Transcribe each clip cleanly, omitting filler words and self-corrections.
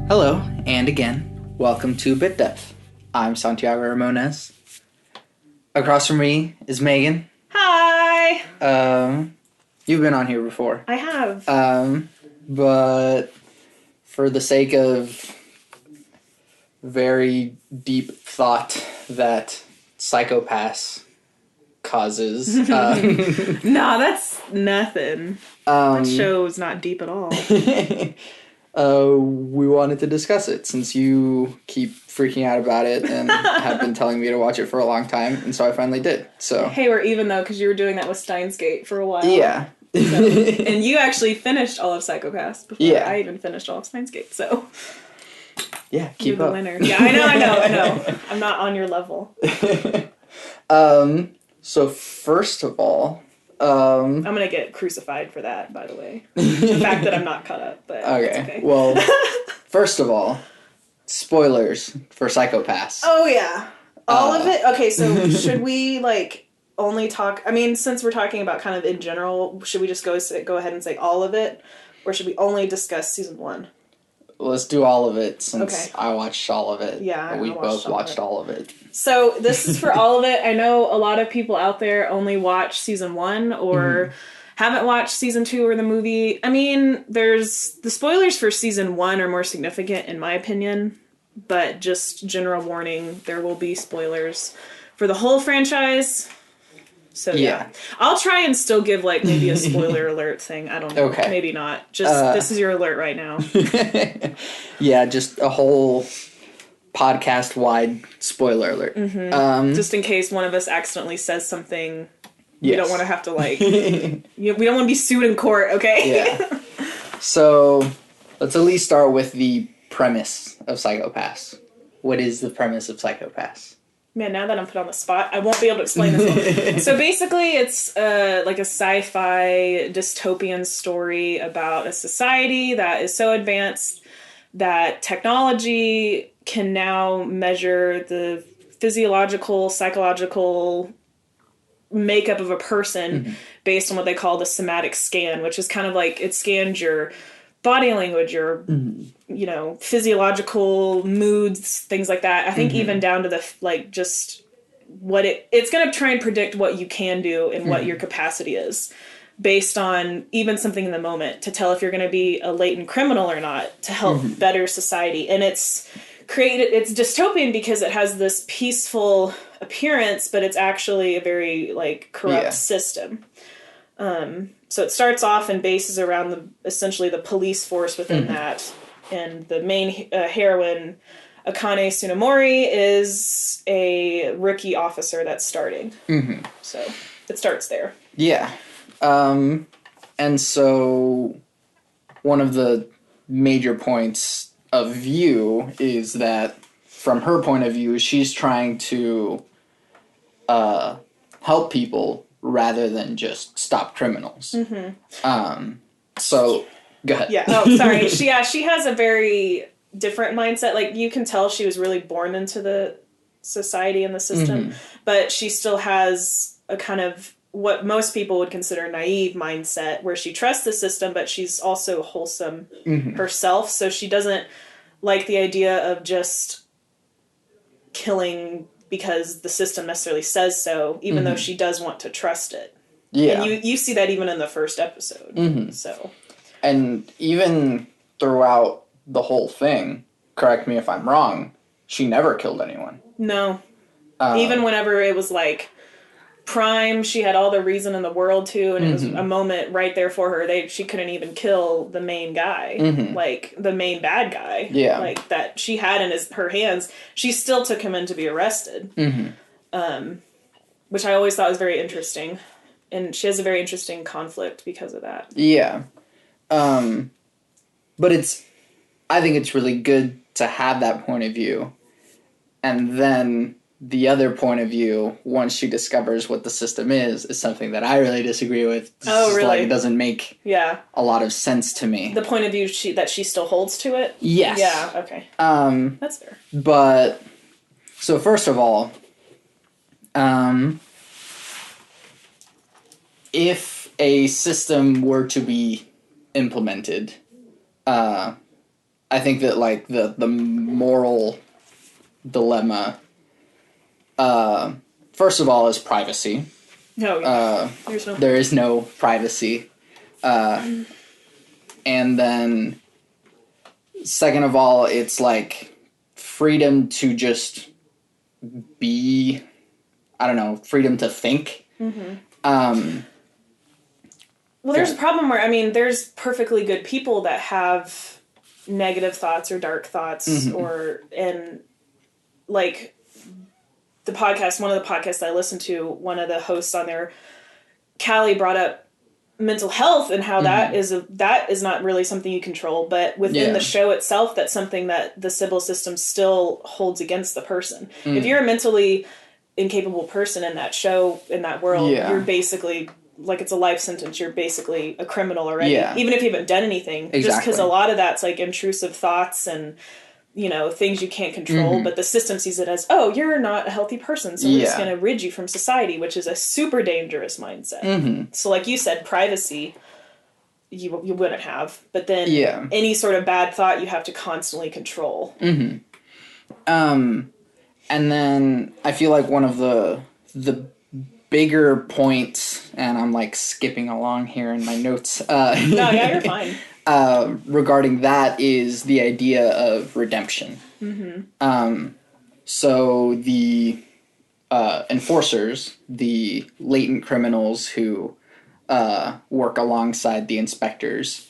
Hello, and again, welcome to Bit Depth. I'm Santiago Ramones. Across from me is Meghan. Hi! You've been on here before. I have. But for the sake of very deep thought that Psychopaths causes... Nah, that's nothing. That show's not deep at all. We wanted to discuss it since you keep freaking out about it and have been telling me to watch it for a long time, and so I finally did. So Hey, we're even though, because you were doing that with Steins Gate for a while. yeah. So, and you actually finished all of Psychopaths before I even finished all of Steins Gate, so... Yeah, keep You're the up. winner. Yeah, I know. I'm not on your level. So first of all... I'm gonna get crucified for that, by the way. The fact that I'm not caught up, but it's okay. Well, first of all, spoilers for Psychopaths. Oh, yeah. All of it? Okay, so should we, only talk... I mean, since we're talking about kind of in general, should we just go ahead and say all of it? Or should we only discuss season 1? Let's do all of it, since I watched all of it. Yeah, we both watched all of it. So, this is for all of it. I know a lot of people out there only watch season 1 or haven't watched season 2 or the movie. I mean, the spoilers for season 1 are more significant, in my opinion. But just general warning, there will be spoilers for the whole franchise. So, yeah. I'll try and still give, maybe a spoiler alert thing. I don't know. Okay. Maybe not. Just, this is your alert right now. Yeah, just a whole podcast-wide spoiler alert. Mm-hmm. Just in case one of us accidentally says something, we don't want to have to, we don't want to be sued in court, okay? Yeah. So, let's at least start with the premise of Psychopaths. What is the premise of Psychopaths? Man, now that I'm put on the spot, I won't be able to explain this one. So basically, it's a sci-fi dystopian story about a society that is so advanced that technology can now measure the physiological, psychological makeup of a person based on what they call the somatic scan, which is kind of it scans your body language, your physiological moods, things like that. I think even down to the just what it's going to try and predict what you can do and what your capacity is based on even something in the moment to tell if you're going to be a latent criminal or not to help better society. And it's dystopian because it has this peaceful appearance, but it's actually a very corrupt system. So it starts off and bases around essentially the police force within that. And the main heroine, Akane Tsunemori, is a rookie officer that's starting. So it starts there. Yeah. And so one of the major points of view is that from her point of view, she's trying to help people rather than just stop criminals. So, go ahead. Yeah. Oh, sorry. She has a very different mindset. You can tell she was really born into the society and the system, but she still has a kind of what most people would consider naive mindset where she trusts the system, but she's also wholesome herself. So she doesn't like the idea of just killing because the system necessarily says so, even though she does want to trust it. Yeah. And you see that even in the first episode. So. And even throughout the whole thing, correct me if I'm wrong, she never killed anyone. No. Even whenever it was prime, she had all the reason in the world to, and it was a moment right there for her. She couldn't even kill the main guy, the main bad guy, that she had in her hands. She still took him in to be arrested, which I always thought was very interesting, and she has a very interesting conflict because of that. Yeah, but I think it's really good to have that point of view, and then the other point of view, once she discovers what the system is something that I really disagree with. Oh, really? It doesn't make a lot of sense to me. The point of view that she still holds to it? Yes. Yeah, okay. That's fair. But, so first of all, if a system were to be implemented, I think that like the moral dilemma, first of all, is privacy. No, There is no privacy. And then second of all, it's like freedom to just be, I don't know, freedom to think. Well, there's a problem where, I mean, there's perfectly good people that have negative thoughts or dark thoughts and like one of the podcasts I listened to, one of the hosts on there, Callie, brought up mental health and how that is not really something you control, but within the show itself, that's something that the Sybil system still holds against the person. If you're a mentally incapable person in that show, in that world, you're basically, like, it's a life sentence. You're basically a criminal already, even if you haven't done anything. Just because a lot of that's like intrusive thoughts and, you know, things you can't control, but the system sees it as, oh, you're not a healthy person, so we're just going to rid you from society, which is a super dangerous mindset. So like you said, privacy, you wouldn't have, but then any sort of bad thought you have to constantly control. And then I feel like one of the bigger points, and I'm like skipping along here in my notes. No, yeah, you're fine. Regarding that is the idea of redemption. So the enforcers, the latent criminals who work alongside the inspectors,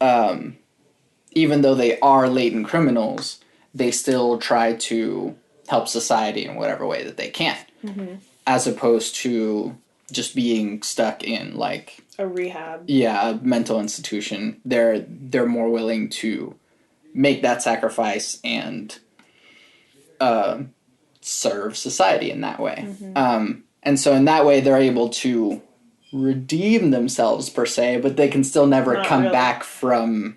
even though they are latent criminals, they still try to help society in whatever way that they can, as opposed to just being stuck in like a rehab. Yeah, a mental institution. They're more willing to make that sacrifice and serve society in that way. And so in that way, they're able to redeem themselves per se, but they can still never come back from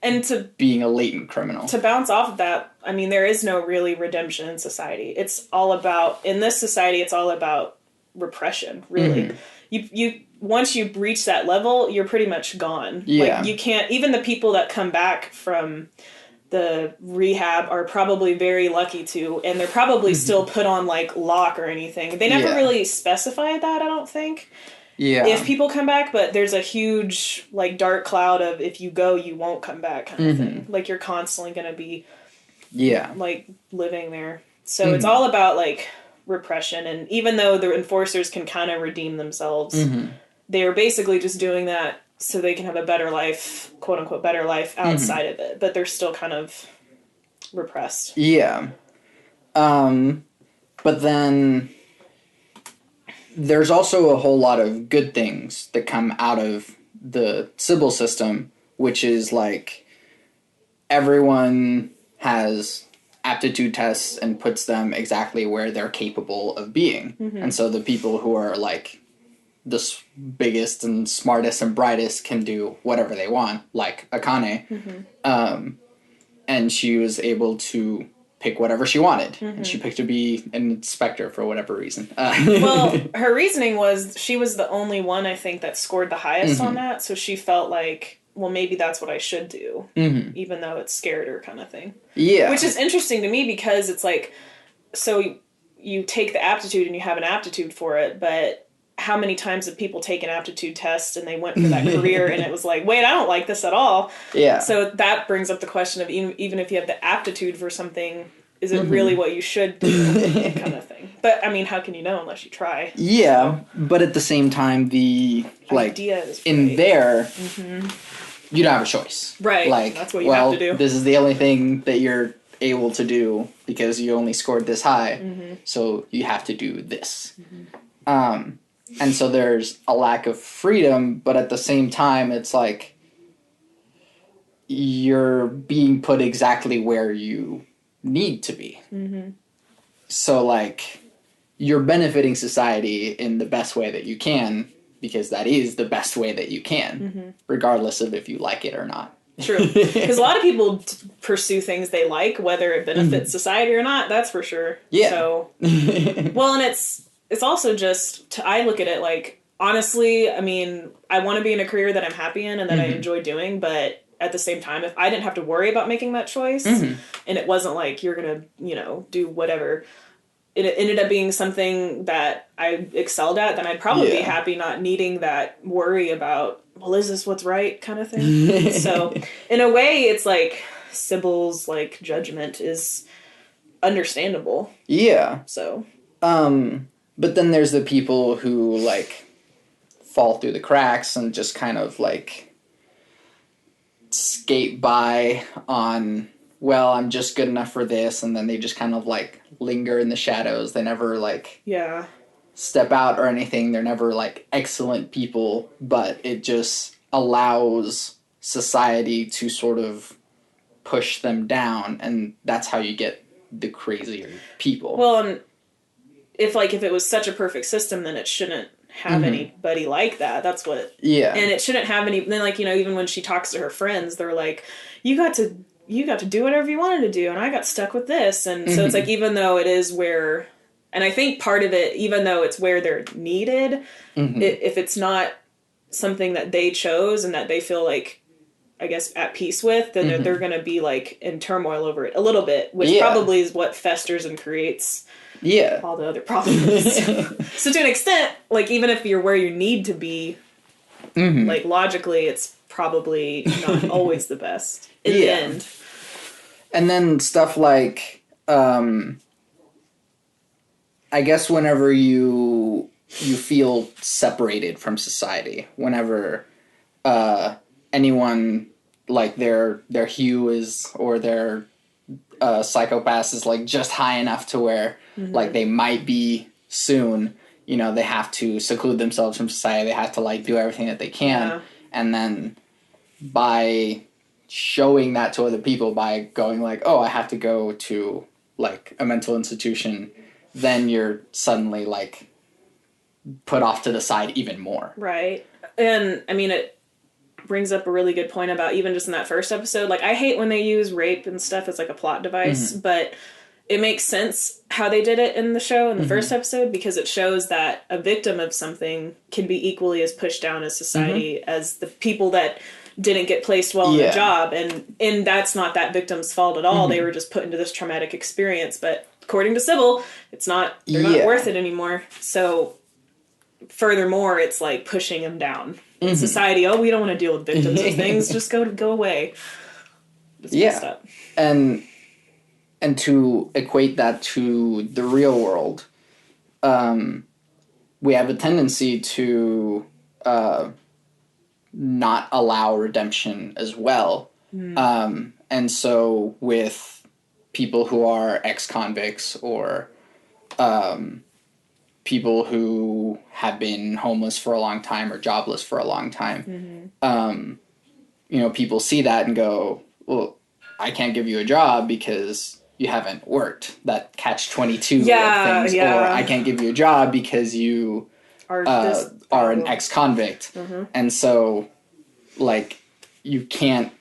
and to being a latent criminal. To bounce off of that, I mean, there is no really redemption in society. It's all about, in this society, it's all about repression, really. You once you reach that level, you're pretty much gone. Like, you can't, even the people that come back from the rehab are probably very lucky to, and they're probably still put on like lock or anything. They never really specified that, I don't think. If people come back, but there's a huge like dark cloud of, if you go, you won't come back kind of thing. Like, you're constantly going to be like living there. So it's all about like repression. And even though the enforcers can kind of redeem themselves, they're basically just doing that so they can have a better life, quote unquote, better life outside of it. But they're still kind of repressed. But then there's also a whole lot of good things that come out of the Sybil system, which is like everyone has aptitude tests and puts them exactly where they're capable of being. And so the people who are like the biggest and smartest and brightest can do whatever they want, like Akane. And she was able to pick whatever she wanted. And she picked to be an inspector for whatever reason. Well, her reasoning was she was the only one, I think, that scored the highest on that. So she felt like, well, maybe that's what I should do, even though it scared her kind of thing. Which is interesting to me because it's like, so you take the aptitude and you have an aptitude for it, but how many times have people taken aptitude tests and they went for that career and it was like, wait, I don't like this at all. So that brings up the question of even if you have the aptitude for something, is it really what you should do kind of thing. But I mean, how can you know unless you try? But at the same time, the like idea is in there, you don't have a choice. Like, that's what you have to do. This is the only thing that you're able to do because you only scored this high. So you have to do this. And so there's a lack of freedom, but at the same time, it's like you're being put exactly where you need to be. So, like, you're benefiting society in the best way that you can, because that is the best way that you can, regardless of if you like it or not. True. Because a lot of people pursue things they like, whether it benefits society or not, that's for sure. So, well, and it's also just, I look at it like, honestly, I mean, I want to be in a career that I'm happy in and that I enjoy doing, but at the same time, if I didn't have to worry about making that choice, and it wasn't like you're gonna, do whatever, it ended up being something that I excelled at, then I'd probably be happy not needing that worry about, well, is this what's right kind of thing. So in a way, it's like Sybil's like judgment is understandable. Yeah. So. But then there's the people who like fall through the cracks and just kind of like skate by on, well, I'm just good enough for this, and then they just kind of like linger in the shadows. They never like step out or anything. They're never like excellent people, but it just allows society to sort of push them down, and that's how you get the crazier people. Well, and if it was such a perfect system, then it shouldn't have anybody like that. That's what. Yeah. And it shouldn't have any. Then, even when she talks to her friends, they're like, "You got to do whatever you wanted to do, and I got stuck with this." And so it's like, even though it is where, and I think part of it, even though it's where they're needed, if it's not something that they chose and that they feel like, I guess, at peace with, then they're going to be like in turmoil over it a little bit, which probably is what festers and creates all the other problems. So to an extent, like, even if you're where you need to be, like, logically, it's probably not always the best in the end. And then stuff like, I guess whenever you feel separated from society, whenever anyone, like, their hue is, or their psychopath is like just high enough to where like they might be soon, they have to seclude themselves from society. They have to like do everything that they can. And then by showing that to other people, by going like, oh, I have to go to like a mental institution, then you're suddenly like put off to the side even more. Right. And I mean, it brings up a really good point about even just in that first episode. Like, I hate when they use rape and stuff as like a plot device, but it makes sense how they did it in the show in the first episode, because it shows that a victim of something can be equally as pushed down as society as the people that didn't get placed well in the job. And that's not that victim's fault at all. They were just put into this traumatic experience. But according to Sybil, they're not worth it anymore. So furthermore, it's like pushing them down. In society, we don't want to deal with victims of things. Just go away. It's messed up. And to equate that to the real world, we have a tendency to not allow redemption as well. And so with people who are ex-convicts or people who have been homeless for a long time or jobless for a long time, people see that and go, well, I can't give you a job because you haven't worked. That catch-22 of things. Or I can't give you a job because you are an ex-convict. And so, like, you can't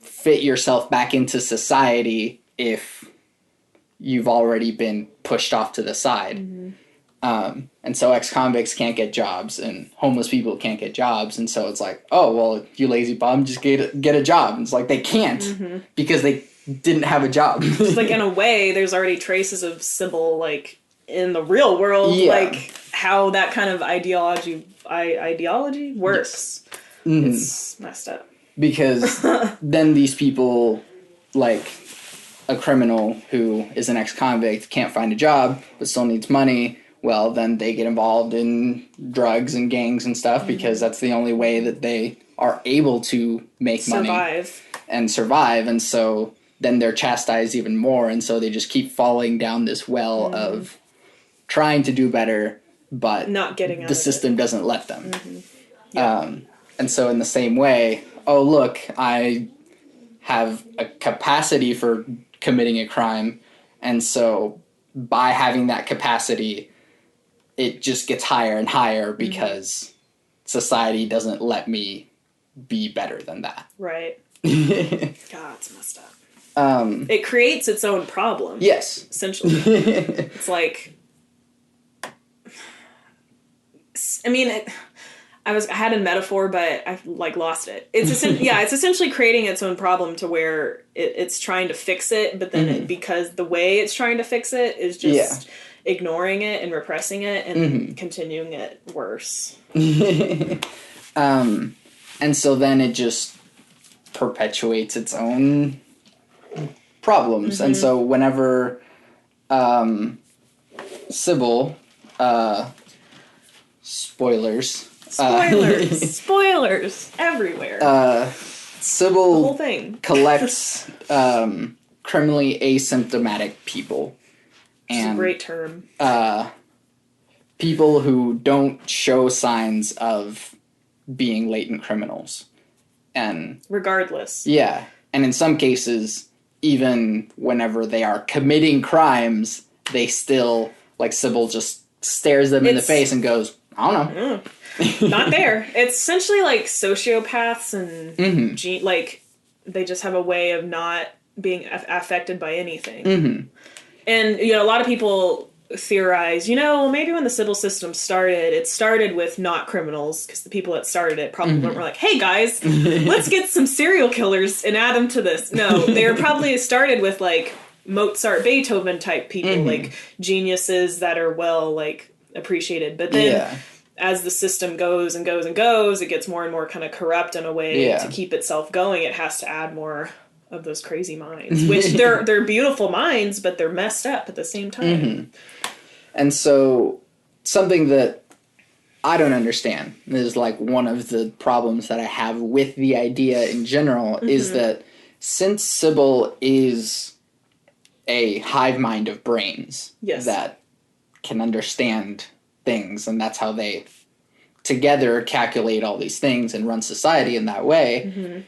fit yourself back into society if you've already been pushed off to the side. And so ex-convicts can't get jobs and homeless people can't get jobs. And so it's like, oh, well, you lazy bum, just get a job. And it's like, they can't because they didn't have a job. Just like, in a way, there's already traces of Sybil, like, in the real world, like how that kind of ideology works. It's messed up. Because then these people, like a criminal who is an ex-convict, can't find a job but still needs money. Well, then they get involved in drugs and gangs and stuff because that's the only way that they are able to make money and survive. And so then they're chastised even more. And so they just keep falling down this well of trying to do better, but not getting out the system doesn't let them. And so in the same way, oh, look, I have a capacity for committing a crime. And so by having that capacity, it just gets higher and higher because society doesn't let me be better than that. Right. God, it's messed up. It creates its own problem. Yes. Essentially. It's like, I mean, I had a metaphor, but I like lost it. It's it's essentially creating its own problem to where it's trying to fix it, but then because the way it's trying to fix it is just ignoring it and repressing it and continuing it worse. And so then it just perpetuates its own problems. And so whenever Sybil, spoilers everywhere. Sybil the whole thing. collects criminally asymptomatic people. It's a great term. People who don't show signs of being latent criminals. And regardless. Yeah. And in some cases, even whenever they are committing crimes, they still, like, Sybil just stares them in the face and goes, I don't know. Not there. It's essentially like sociopaths and like they just have a way of not being affected by anything. And, you know, a lot of people theorize, you know, well, maybe when the Sybil system started, it started with not criminals, because the people that started it probably were like, hey guys, let's get some serial killers and add them to this. No, they were probably started with like Mozart, Beethoven type people, like geniuses that are well like appreciated. But then as the system goes and goes and goes, it gets more and more kind of corrupt in a way to keep itself going. It has to add more of those crazy minds, which they're beautiful minds, but they're messed up at the same time. And so something that I don't understand is like one of the problems that I have with the idea in general is that since Sybil is a hive mind of brains that can understand things, and that's how they together calculate all these things and run society in that way,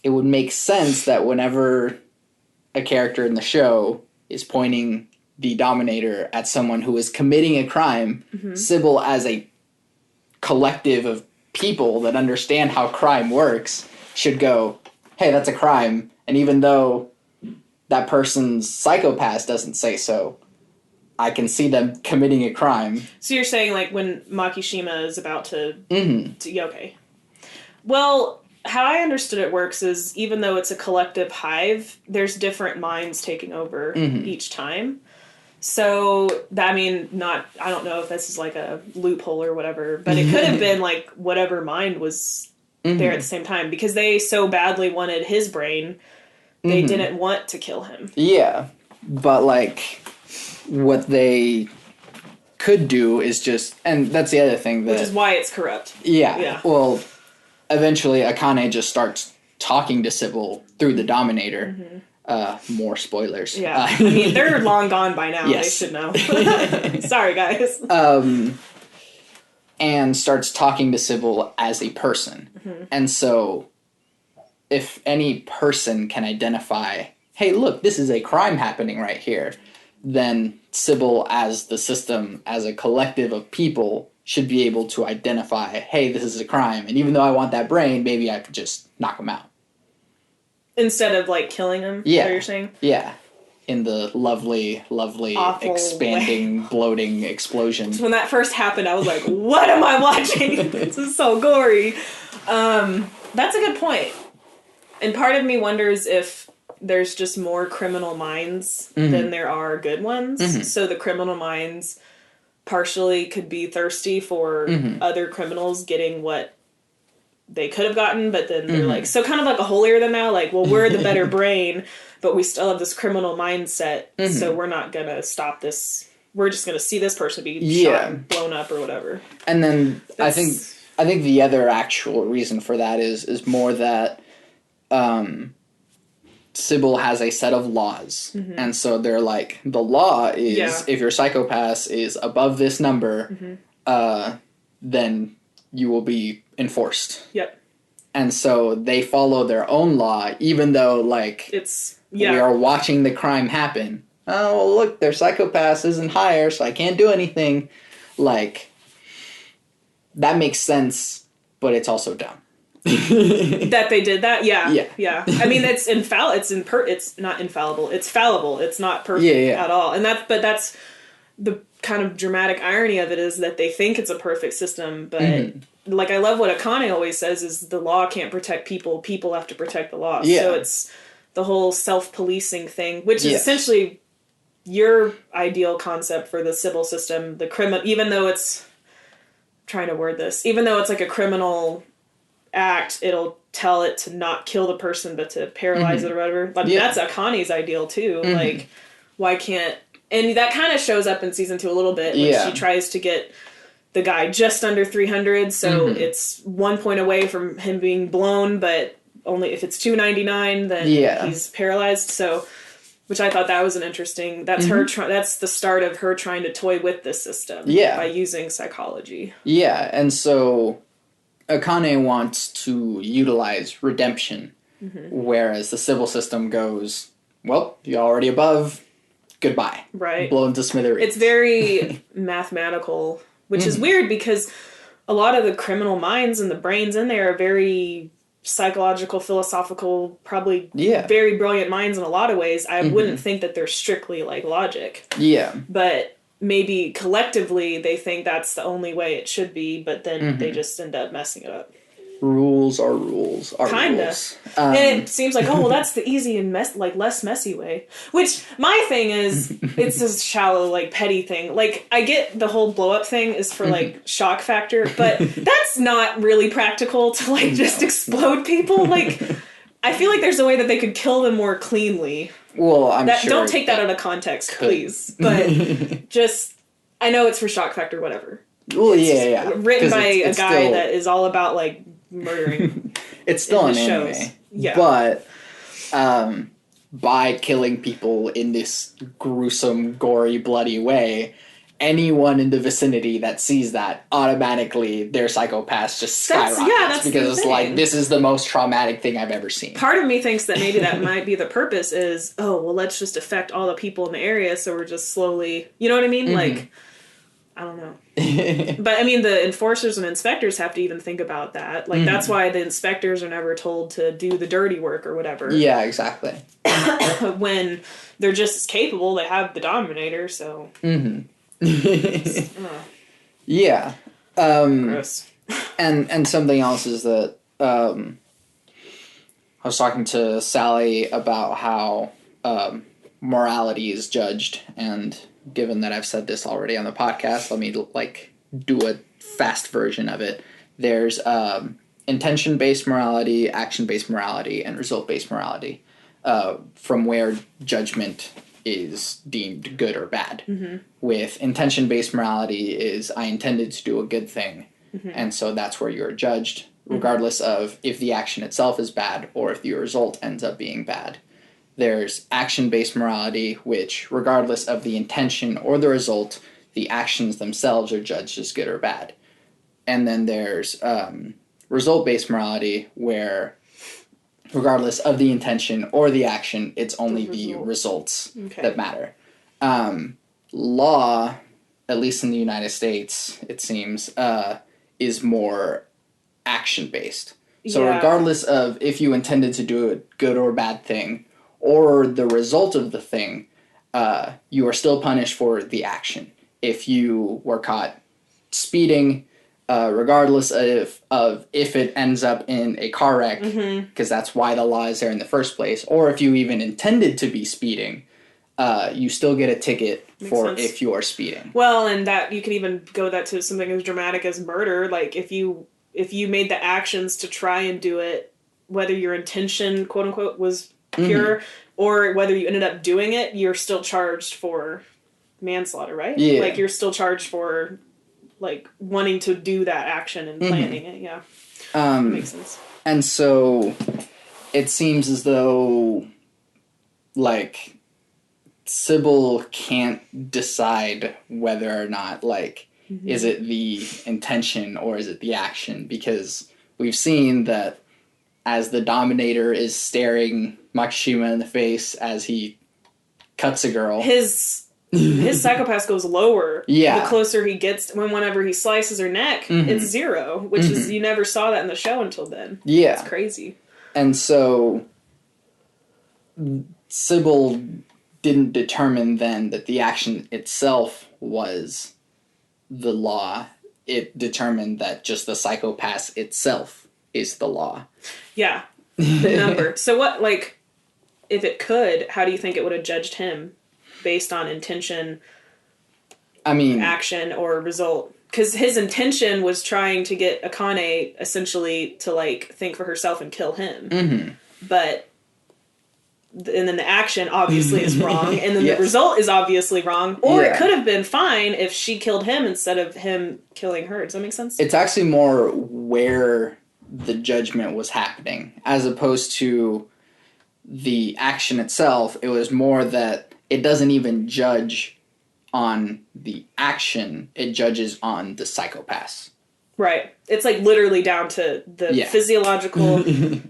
it would make sense that whenever a character in the show is pointing the Dominator at someone who is committing a crime, Sybil, as a collective of people that understand how crime works, should go, hey, that's a crime. And even though that person's psychopath doesn't say so, I can see them committing a crime. So you're saying, like, when Makishima is about to okay. Well, how I understood it works is, even though it's a collective hive, there's different minds taking over each time. So, I mean, I don't know if this is like a loophole or whatever, but it could have been like whatever mind was there at the same time, because they so badly wanted his brain, they didn't want to kill him. Yeah, but like, what they could do is just, and that's the other thing that... Which is why it's corrupt. Yeah. Well, eventually Akane just starts talking to Sybil through the Dominator. More spoilers. Yeah. I mean, they're long gone by now. Yes. They should know. Sorry, guys. And starts talking to Sybil as a person. And so, if any person can identify, hey, look, this is a crime happening right here, then Sybil, as the system, as a collective of people, should be able to identify, hey, this is a crime. And even though I want that brain, maybe I could just knock him out. Instead of, like, killing him? Yeah. Is that what you're saying? Yeah. In the lovely, awful expanding, bloating explosion. So when that first happened, I was like, what am I watching? This is so gory. That's a good point. And part of me wonders if there's just more criminal minds than there are good ones. So the criminal minds partially could be thirsty for other criminals getting what they could have gotten, but then they're like, so kind of like a holier than thou, like, well, we're the better brain, but we still have this criminal mindset, so we're not gonna stop this. We're just gonna see this person be shot and blown up or whatever. And then I think the other actual reason for that is more that Sybil has a set of laws, and so they're like, the law is if your psychopath is above this number, then you will be enforced. Yep. And so they follow their own law, even though, like, we are watching the crime happen. Oh, well, look, their psychopath isn't higher, so I can't do anything. Like, that makes sense, but it's also dumb. That they did that? Yeah. I mean, it's not infallible. It's fallible. It's not perfect at all. And that's the kind of dramatic irony of it, is that they think it's a perfect system, but like, I love what Akane always says is the law can't protect people, people have to protect the law. Yeah. So it's the whole self-policing thing, which is Yes. essentially your ideal concept for the civil system, the criminal, even though it's, I'm trying to word this, even though it's like a criminal act, it'll tell it to not kill the person, but to paralyze it or whatever. I mean, that's Akane's ideal too. Like, why can't, and that kind of shows up in season 2 a little bit when she tries to get the guy just under 300, so it's 1 point away from him being blown, but only if it's 299, then he's paralyzed. So, which I thought that was an interesting. That's her. That's the start of her trying to toy with this system. By using psychology. Yeah, and so Akane wants to utilize redemption, whereas the civil system goes, well, you're already above. Goodbye. Right. Blown to smithereens. It's very mathematical. Which is weird because a lot of the criminal minds and the brains in there are very psychological, philosophical, probably very brilliant minds in a lot of ways. I wouldn't think that they're strictly like logic. Yeah. But maybe collectively they think that's the only way it should be, but then they just end up messing it up. Rules are rules. Kinda. Rules. And it seems like, oh, well, that's the easy and less messy way. Which, my thing is, it's this shallow, like, petty thing. Like, I get the whole blow-up thing is for, like, shock factor, but that's not really practical to, like, just explode people. Like, I feel like there's a way that they could kill them more cleanly. Well, I'm sure. Don't take that out of context, please. But just, I know it's for shock factor, whatever. Well, yeah. Written by a guy that is all about, like, murdering. It's still an anime. Yeah. But by killing people in this gruesome, gory, bloody way, anyone in the vicinity that sees that, automatically their psychopaths just skyrockets. That's because it's like, this is the most traumatic thing I've ever seen. Part of me thinks that maybe that might be the purpose is, oh, well, let's just affect all the people in the area so we're just slowly, you know what I mean? Like, I don't know. But, I mean, the enforcers and inspectors have to even think about that. Like, that's why the inspectors are never told to do the dirty work or whatever. Yeah, exactly. When they're just as capable, they have the Dominator, so... Yeah. Gross. and something else is that I was talking to Sally about how morality is judged, and given that I've said this already on the podcast, let me do a fast version of it. There's intention-based morality, action-based morality, and result-based morality, from where judgment is deemed good or bad. With intention-based morality is I intended to do a good thing, and so that's where you're judged, regardless of if the action itself is bad or if the result ends up being bad. There's action-based morality, which, regardless of the intention or the result, the actions themselves are judged as good or bad. And then there's result-based morality, where, regardless of the intention or the action, it's only the results that matter. Law, at least in the United States, it seems, is more action-based. So regardless of if you intended to do a good or bad thing, or the result of the thing, you are still punished for the action. If you were caught speeding, regardless of if it ends up in a car wreck, because that's why the law is there in the first place, or if you even intended to be speeding, you still get a ticket if you are speeding. Well, and that you can even go that to something as dramatic as murder. Like if you made the actions to try and do it, whether your intention, quote unquote, was pure, or whether you ended up doing it, you're still charged for manslaughter, right? Yeah. Like you're still charged for like wanting to do that action and planning it. Yeah. That makes sense. And so it seems as though like Sybil can't decide whether or not is it the intention or is it the action, because we've seen that as the Dominator is staring Makishima in the face as he cuts a girl, his psychopath goes lower. Yeah. The closer he gets, whenever he slices her neck, it's 0, which is, you never saw that in the show until then. Yeah. It's crazy. And so Sybil didn't determine then that the action itself was the law. it determined that just the psychopath itself is the law. Yeah. The number. So what, like, if it could, how do you think it would have judged him based on intention, action, or result? Because his intention was trying to get Akane essentially to, like, think for herself and kill him. Mm-hmm. But, and then the action obviously is wrong, and then the result is obviously wrong. Or it could have been fine if she killed him instead of him killing her. Does that make sense? It's actually more where the judgment was happening, as opposed to the action itself. It was more that it doesn't even judge on the action, it judges on the psychopaths. Right. It's like literally down to the physiological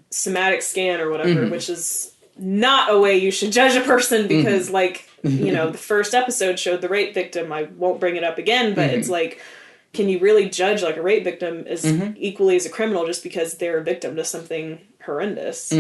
somatic scan or whatever, which is not a way you should judge a person because, like, you know, the first episode showed the rape victim. I won't bring it up again, but it's like, can you really judge, like, a rape victim as equally as a criminal just because they're a victim to something horrendous?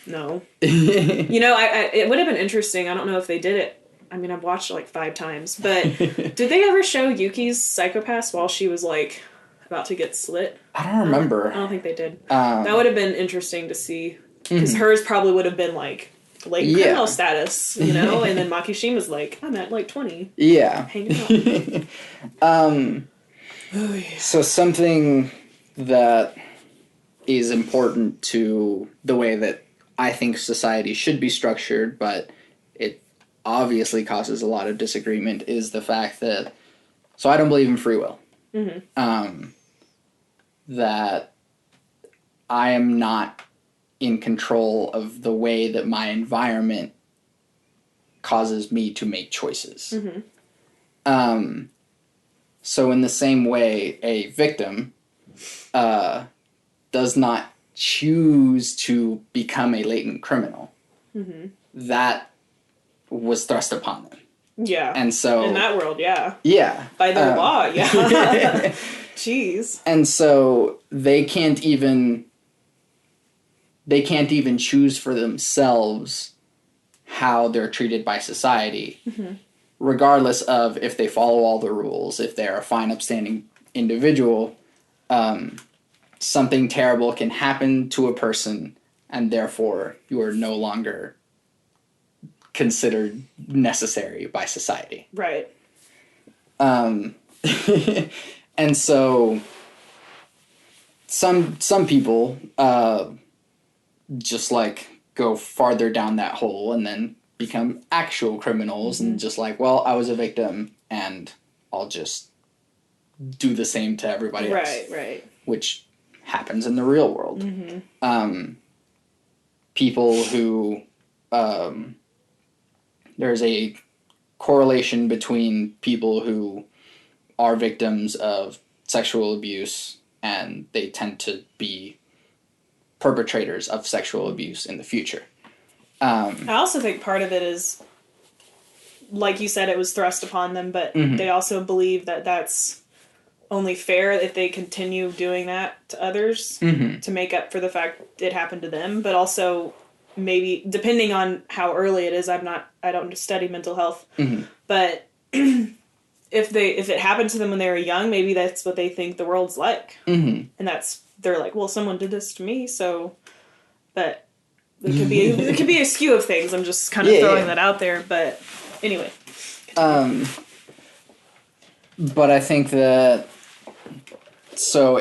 No. You know, it would have been interesting. I don't know if they did it. I mean, I've watched it like 5 times, but did they ever show Yuki's psychopaths while she was, like, about to get slit? I don't remember. I don't think they did. That would have been interesting to see, because hers probably would have been, like, late criminal status, you know? And then Makishima's like, I'm at, like, 20. Yeah. Hanging out. So something that is important to the way that I think society should be structured, but it obviously causes a lot of disagreement, is the fact that, so I don't believe in free will. That I am not in control of the way that my environment causes me to make choices. So in the same way, a victim does not choose to become a latent criminal. That was thrust upon them. Yeah. And so in that world, yeah. Yeah. By their law, yeah. Jeez. And so they can't even choose for themselves how they're treated by society. Regardless of if they follow all the rules, if they're a fine, upstanding individual, something terrible can happen to a person, and therefore you are no longer considered necessary by society. Right. And so some people just like go farther down that hole and then become actual criminals and just like, well, I was a victim and I'll just do the same to everybody else. Right. Which happens in the real world. People who there's a correlation between people who are victims of sexual abuse and they tend to be perpetrators of sexual abuse in the future. I also think part of it is, like you said, it was thrust upon them, but they also believe that that's only fair if they continue doing that to others to make up for the fact it happened to them. But also, maybe depending on how early it is, I don't study mental health, but if it happened to them when they were young, maybe that's what they think the world's like, and they're like, well, someone did this to me, so. But it could be a skew of things. I'm just kind of throwing that out there, but anyway. But I think that, so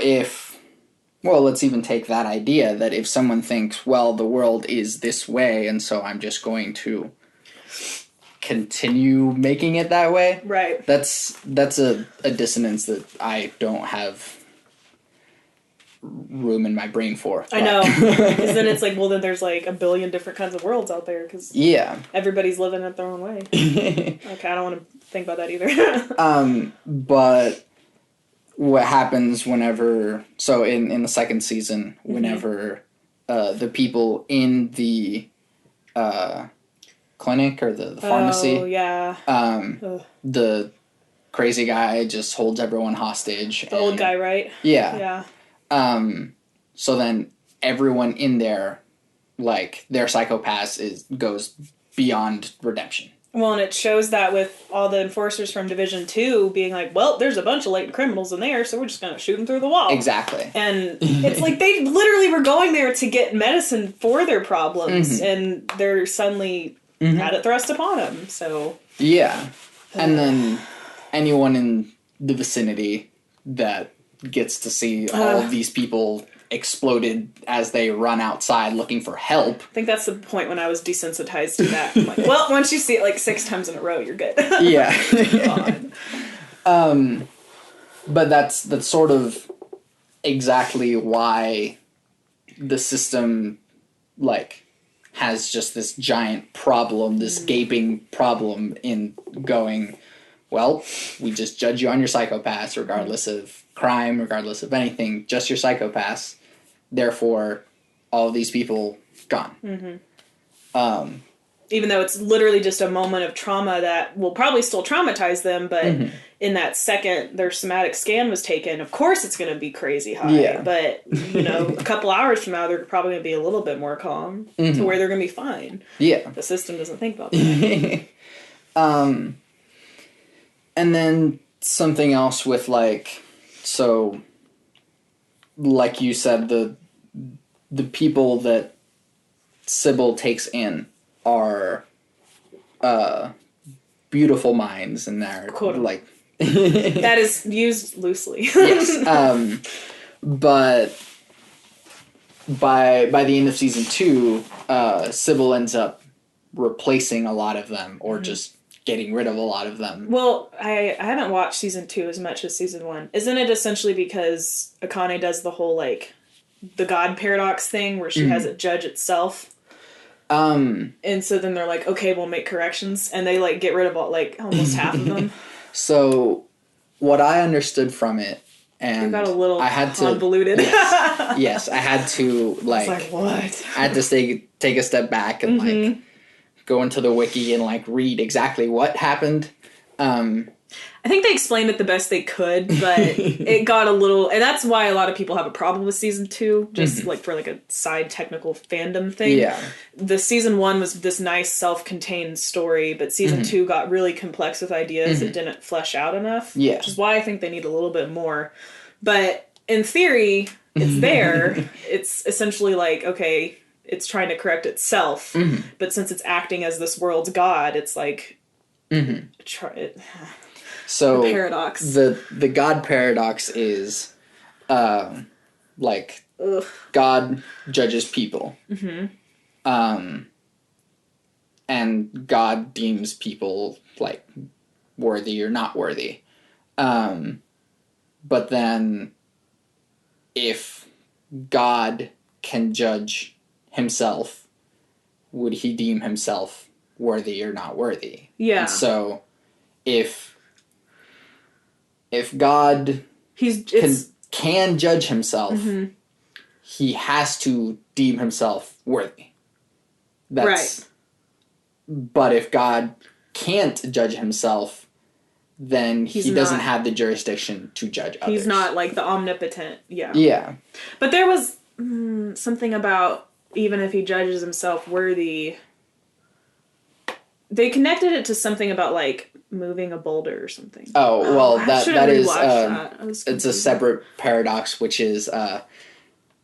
let's even take that idea that if someone thinks, well, the world is this way, and so I'm just going to continue making it that way. Right. That's a dissonance that I don't have room in my brain for. I know. Because then it's like, well, then there's like a billion different kinds of worlds out there because everybody's living it their own way. Okay, I don't want to think about that either. But what happens whenever, so in the second season, whenever the people in the clinic or the pharmacy, the crazy guy just holds everyone hostage. The old guy, right? Yeah. So then everyone in there, like, their psychopaths goes beyond redemption. Well, and it shows that with all the enforcers from Division 2 being like, well, there's a bunch of latent criminals in there, so we're just going to shoot them through the wall. Exactly. And it's like they literally were going there to get medicine for their problems, and they're suddenly had it thrust upon them, so... Yeah. And then anyone in the vicinity that gets to see all of these people exploded as they run outside looking for help. I think that's the point when I was desensitized to that. I'm like, well, once you see it like 6 times in a row, you're good. Yeah. But that's sort of exactly why the system, like, has just this giant problem, this gaping problem in going, well, we just judge you on your psychopaths regardless of crime, regardless of anything, just your psychopaths. Therefore, all of these people gone. Even though it's literally just a moment of trauma that will probably still traumatize them, but in that second their somatic scan was taken, of course it's going to be crazy high. Yeah. But, you know, a couple hours from now, they're probably going to be a little bit more calm to where they're going to be fine. Yeah. The system doesn't think about that. And then something else with, like, so, like you said, the people that Sybil takes in are beautiful minds, and they're like that is used loosely. yes, but by the end of season 2, Sybil ends up replacing a lot of them, or just getting rid of a lot of them. Well, I haven't watched season 2 as much as season 1. Isn't it essentially because Akane does the whole, like, the God paradox thing where she has it judge itself? And so then they're like, okay, we'll make corrections. And they, like, get rid of, like, almost half of them. So, what I understood from it, and it got a little I had convoluted. To, yes, I had to, like... It's like, what? I had to take a step back and, like, go into the wiki and, like, read exactly what happened. I think they explained it the best they could, but it got a little... And that's why a lot of people have a problem with season 2, just, like, for, like, a side technical fandom thing. Yeah. The season 1 was this nice, self-contained story, but season 2 got really complex with ideas that didn't flesh out enough. Yeah. Which is why I think they need a little bit more. But in theory, it's there. It's essentially like, okay, it's trying to correct itself, but since it's acting as this world's god, it's like... So the paradox. The God paradox is, like, God judges people, and God deems people, like, worthy or not worthy. But then, if God can judge himself, would he deem himself worthy or not worthy? Yeah. And so, if God can judge himself, he has to deem himself worthy. Right. But if God can't judge himself, then he doesn't have the jurisdiction to judge others. He's not, like, the omnipotent. Yeah. Yeah. But there was something about even if he judges himself worthy... They connected it to something about, like, moving a boulder or something. Oh, well, that is... that. It's a separate paradox, which is,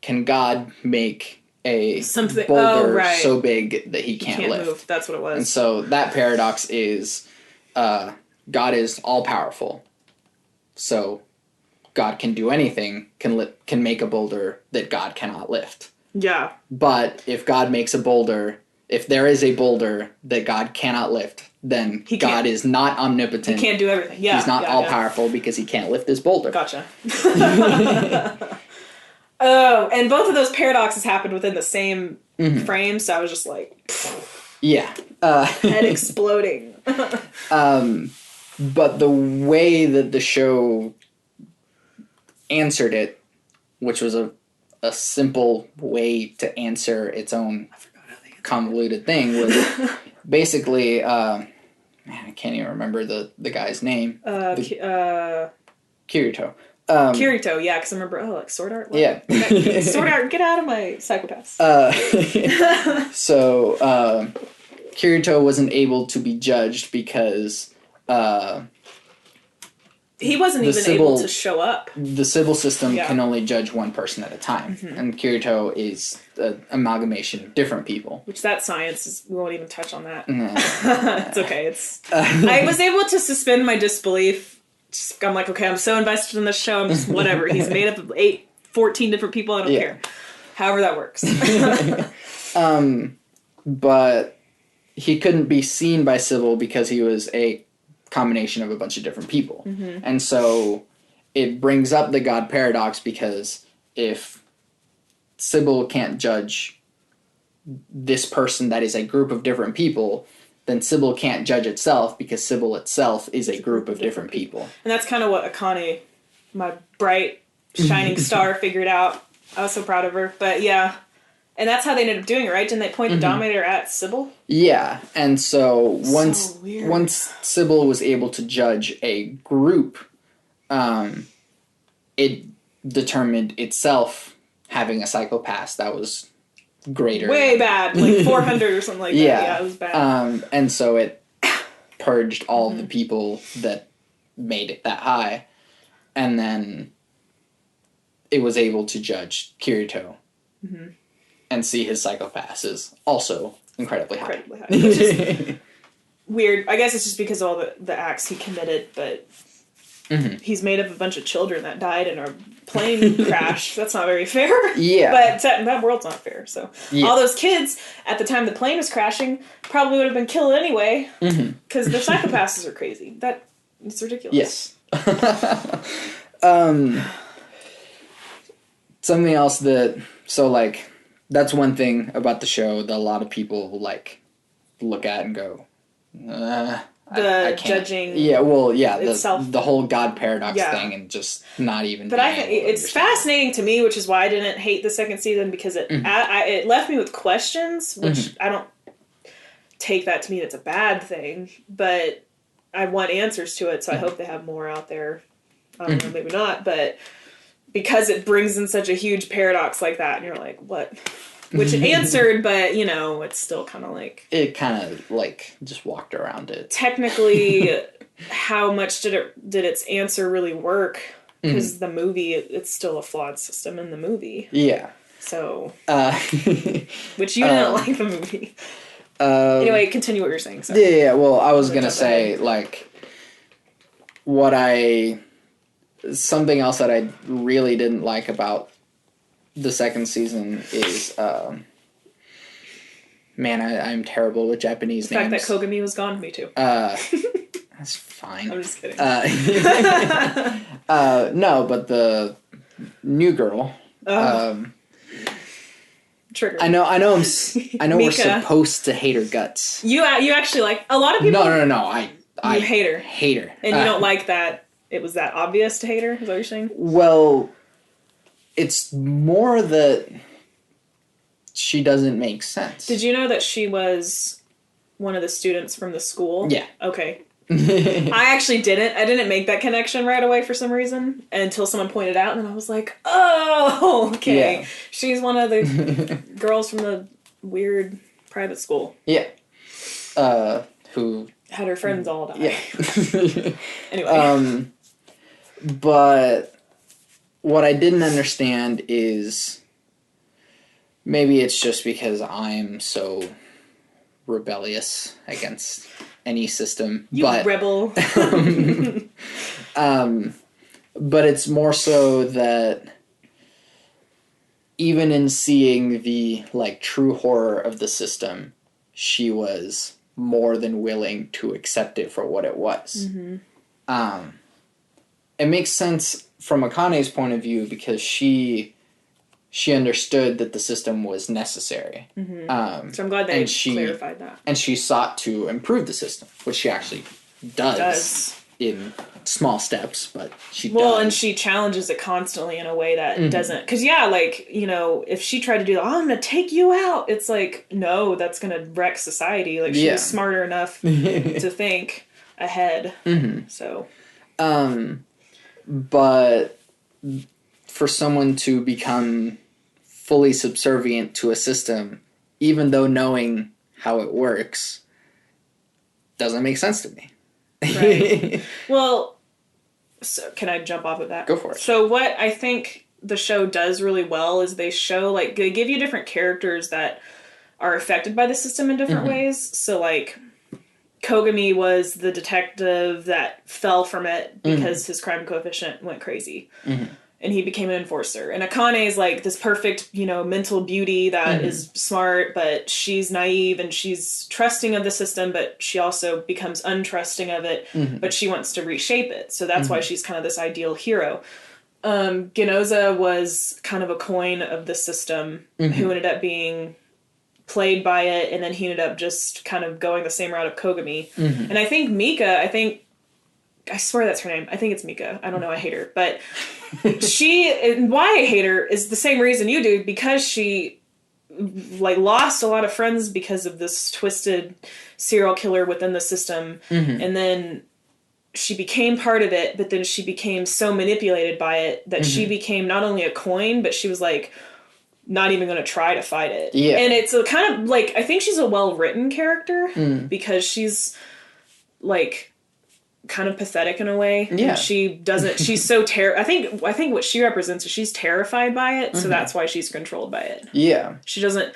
can God make a boulder so big that he can't lift? Move. That's what it was. And so that paradox is, God is all-powerful. So God can do anything, can make a boulder that God cannot lift. Yeah. But if God makes a boulder... If there is a boulder that God cannot lift, then God is not omnipotent. He can't do everything. Yeah. He's not all-powerful because he can't lift this boulder. Gotcha. Oh, and both of those paradoxes happened within the same frame, so I was just like... Yeah. Head exploding. But the way that the show answered it, which was a simple way to answer its own convoluted thing, was basically man, I can't even remember the guy's name. Kirito. Kirito, yeah, because I remember, like, Sword Art? What? Yeah. Sword Art, get out of my psychopaths. So, Kirito wasn't able to be judged because he wasn't even able to show up. The Sybil system can only judge one person at a time, and Kirito is an amalgamation of different people. Which that science is, we won't even touch on that. It's okay. I was able to suspend my disbelief. I'm like, okay, I'm so invested in this show. I'm just whatever. He's made up of 14 different people. I don't care. However that works. But he couldn't be seen by Sybil because he was a combination of a bunch of different people. And so it brings up the God paradox, because if Sybil can't judge this person that is a group of different people, then Sybil can't judge itself, because Sybil itself is a group of different people. And that's kind of what Akane, my bright, shining star, figured out. I was so proud of her. But yeah. And that's how they ended up doing it, right? Didn't they point the Dominator at Sybil? Yeah, and so once Sybil was able to judge a group, it determined itself having a psychopath that was greater. Way bad, like 400 or something like that. Yeah, it was bad. And so it purged all the people that made it that high, and then it was able to judge Kirito. And see his psychopaths is also incredibly high. Which is weird. I guess it's just because of all the acts he committed, but he's made up of a bunch of children that died in a plane crash. That's not very fair. Yeah. But that world's not fair. So all those kids, at the time the plane was crashing, probably would have been killed anyway, because their psychopaths are crazy. It's ridiculous. Yes. Something else that's one thing about the show that a lot of people look at and go, I can't. Judging. Yeah, well, yeah, the whole God paradox thing, and just not even. But I think it's fascinating to me, which is why I didn't hate the second season, because it left me with questions, which I don't take that to mean it's a bad thing, but I want answers to it, so I hope they have more out there. I don't know, maybe not, but. Because it brings in such a huge paradox like that, and you're like, what? Which it answered, but, it's still kind of like... It kind of, just walked around it. Technically, how much did its answer really work? Because the movie, it's still a flawed system in the movie. Yeah. So... which you didn't like the movie. Anyway, continue what you're saying. Sorry. Yeah, well, I was going to say, something else that I really didn't like about the second season is, I'm terrible with Japanese names. The fact that Kogami was gone, me too. That's fine. I'm just kidding. No, but the new girl. Trigger. I know. We're supposed to hate her guts. You actually like a lot of people. No. I hate her. Hate her, and you don't like that. It was that obvious to hate her? Is that what you're saying? Well, it's more that she doesn't make sense. Did you know that she was one of the students from the school? Yeah. Okay. I actually didn't. I didn't make that connection right away for some reason until someone pointed out, and then I was like, oh, okay. Yeah. She's one of the girls from the weird private school. Yeah. Who... had her friends all die. Yeah. Anyway. But what I didn't understand is maybe it's just because I'm so rebellious against any system. Rebel. But it's more so that even in seeing the true horror of the system, she was more than willing to accept it for what it was. It makes sense from Akane's point of view because she understood that the system was necessary. So I'm glad they clarified that. And she sought to improve the system, which she actually does. In small steps, but she does. Well, and she challenges it constantly in a way that doesn't... Because, if she tried to do, I'm going to take you out, it's like, no, that's going to wreck society. She was smarter enough to think ahead. So... but for someone to become fully subservient to a system, even though knowing how it works, doesn't make sense to me. Right. Well, so can I jump off of that? Go for it. So what I think the show does really well is they show, like, they give you different characters that are affected by the system in different ways. So, like, Kogami was the detective that fell from it because his crime coefficient went crazy. And he became an enforcer. And Akane is like this perfect, mental beauty that is smart, but she's naive and she's trusting of the system, but she also becomes untrusting of it, but she wants to reshape it. So that's why she's kind of this ideal hero. Genoza was kind of a coin of the system who ended up being played by it, and then he ended up just kind of going the same route of Kogami. And I think Mika, I swear that's her name. I think it's Mika. I don't know. I hate her. But why I hate her is the same reason you do, because she, like, lost a lot of friends because of this twisted serial killer within the system. And then she became part of it, but then she became so manipulated by it that she became not only a coin, but she was, like, not even going to try to fight it. Yeah. And it's a kind of, like, I think she's a well-written character because she's, like, kind of pathetic in a way. Yeah. And she's so I think what she represents is she's terrified by it, so that's why she's controlled by it. Yeah. She doesn't,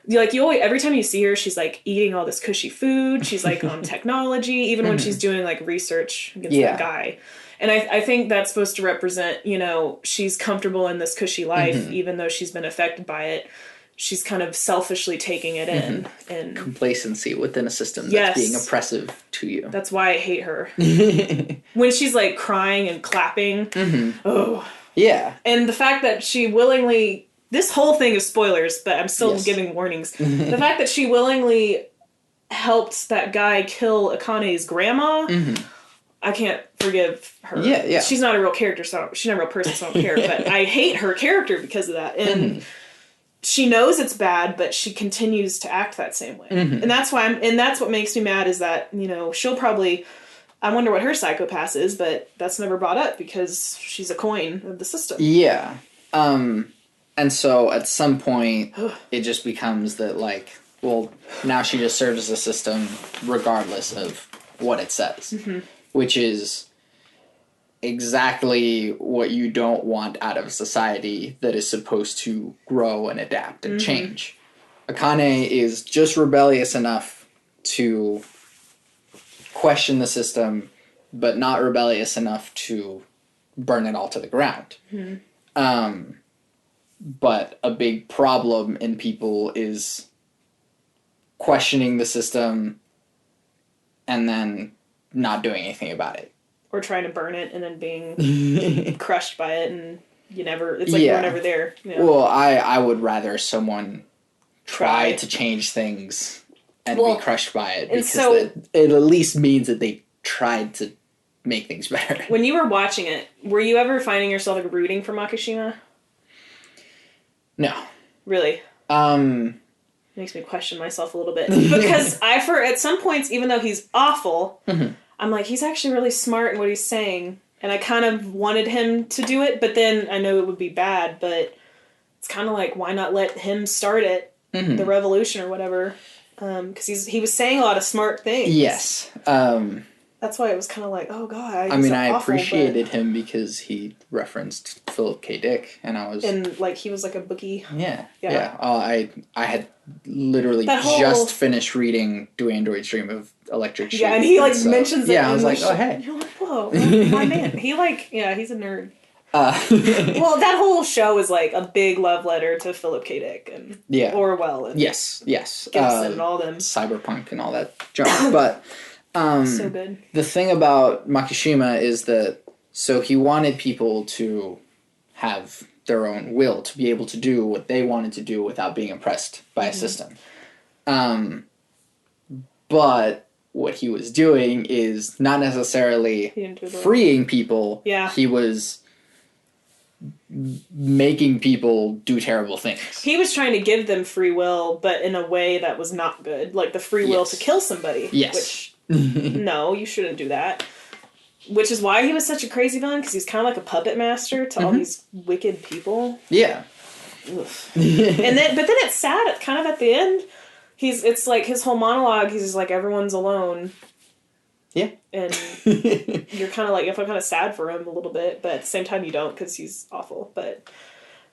like, every time you see her, she's, like, eating all this cushy food. She's, like, on technology, even when she's doing, like, research against that guy. And I think that's supposed to represent, she's comfortable in this cushy life, even though she's been affected by it. She's kind of selfishly taking it in. And complacency within a system that's being oppressive to you. That's why I hate her. When she's, like, crying and clapping. Oh. Yeah. And the fact that she willingly... This whole thing is spoilers, but I'm still giving warnings. The fact that she willingly helped that guy kill Akane's grandma... I can't forgive her. Yeah. She's not a real character, so she's not a real person, so I don't care. But I hate her character because of that. And she knows it's bad, but she continues to act that same way. And that's why that's what makes me mad, is that, she'll probably, I wonder what her psychopath is, but that's never brought up because she's a coin of the system. Yeah. And so at some point it just becomes that, like, well, now she just serves as a system regardless of what it says. Which is exactly what you don't want out of a society that is supposed to grow and adapt and change. Akane is just rebellious enough to question the system, but not rebellious enough to burn it all to the ground. But a big problem in people is questioning the system and then not doing anything about it. Or trying to burn it and then being crushed by it, and it's like you're never there. Well, I would rather someone try to change things and be crushed by it, because it at least means that they tried to make things better. When you were watching it, were you ever finding yourself, like, rooting for Makishima? No. Really? Makes me question myself a little bit, because at some points, even though he's awful, I'm like, he's actually really smart in what he's saying, and I kind of wanted him to do it, but then I know it would be bad, but it's kind of like, why not let him start it, the revolution or whatever, because he was saying a lot of smart things. Yes. That's why it was kind of like, oh god. I appreciated him because he referenced Philip K. Dick, and like, he was like a bookie. Yeah. I had literally just finished reading Do Androids Dream of Electric Sheep. Yeah, and he, like, mentions it. Yeah, I was like, oh, hey. You're like, whoa, my man. He, like, he's a nerd. Well, that whole show is, like, a big love letter to Philip K. Dick and Orwell and yes, Gibson and all them. Cyberpunk and all that junk. But so good. The thing about Makishima is that, so he wanted people to have their own will, to be able to do what they wanted to do without being oppressed by a system. But what he was doing is not necessarily freeing people. Yeah. He was making people do terrible things. He was trying to give them free will, but in a way that was not good. Like the free will to kill somebody. Yes. Which, no, you shouldn't do that. Which is why he was such a crazy villain, because he's kind of like a puppet master to all these wicked people. Yeah. But then it's sad, kind of at the end. It's like his whole monologue, he's just like, everyone's alone. Yeah. And you're kind of like, you feel kind of sad for him a little bit, but at the same time you don't because he's awful. But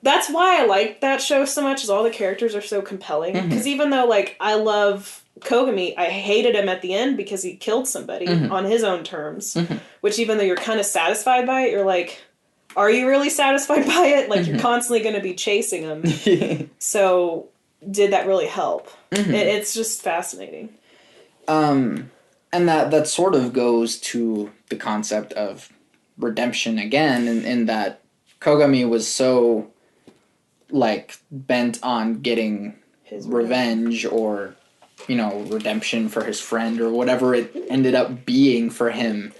that's why I like that show so much, is all the characters are so compelling. Because even though, like, I love Kogami, I hated him at the end because he killed somebody on his own terms. Which, even though you're kind of satisfied by it, you're like, are you really satisfied by it? Like, you're constantly going to be chasing him. So, did that really help? It's just fascinating. And that sort of goes to the concept of redemption again, in that Kogami was so, like, bent on getting his revenge or, redemption for his friend or whatever it ended up being for him,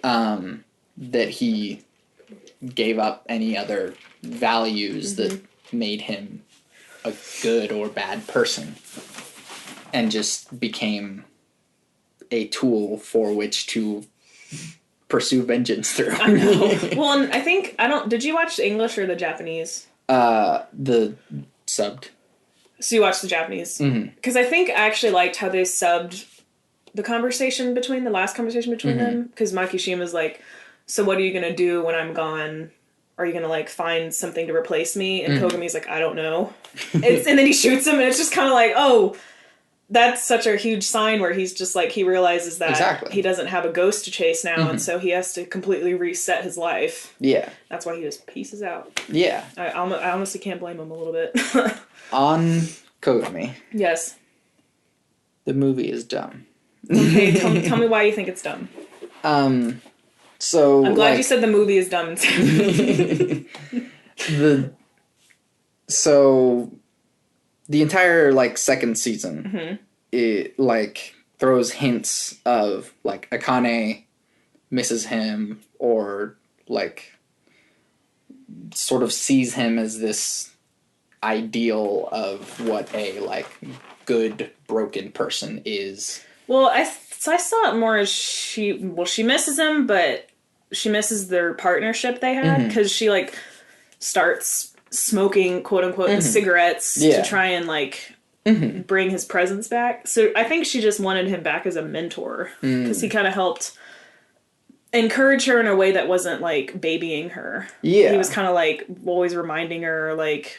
that he gave up any other values that made him a good or bad person and just became a tool for which to pursue vengeance through. I know. Well, and I think, did you watch the English or the Japanese? The subbed. So you watched the Japanese? Because I think I actually liked how they subbed the last conversation between them. Because Makishima's like, so what are you going to do when I'm gone? Are you going to, like, find something to replace me? And Kogami's like, I don't know. And then he shoots him, and it's just kind of like, oh, that's such a huge sign where he's just like, he realizes that he doesn't have a ghost to chase now, and so he has to completely reset his life. Yeah. That's why he just pieces out. Yeah. I honestly can't blame him a little bit. On Kogami. Yes. The movie is dumb. Okay, tell me why you think it's dumb. So I'm glad you said the movie is dumb. The entire, like, second season, it, like, throws hints of, like, Akane misses him or, like, sort of sees him as this ideal of what a, like, good broken person is. Well, I saw it more as she misses him, but she misses their partnership they had, because she, like, starts smoking, quote unquote, the cigarettes to try and, like, bring his presence back. So I think she just wanted him back as a mentor, because he kind of helped encourage her in a way that wasn't, like, babying her. Yeah. He was kind of, like, always reminding her, like,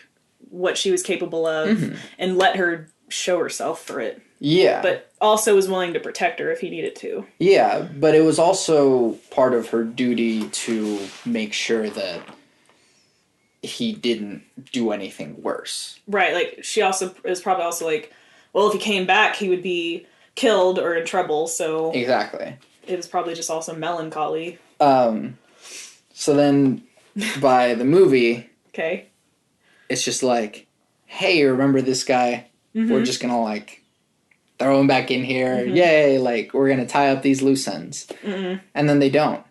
what she was capable of and let her show herself for it. Yeah. But also was willing to protect her if he needed to. Yeah, but it was also part of her duty to make sure that he didn't do anything worse. Right, like, she also is probably also like, well, if he came back, he would be killed or in trouble, so... Exactly. It was probably just also melancholy. So then, by the movie... Okay. It's just like, hey, remember this guy? We're just gonna, like... throw him back in here. Yay, like, we're gonna tie up these loose ends. And then they don't.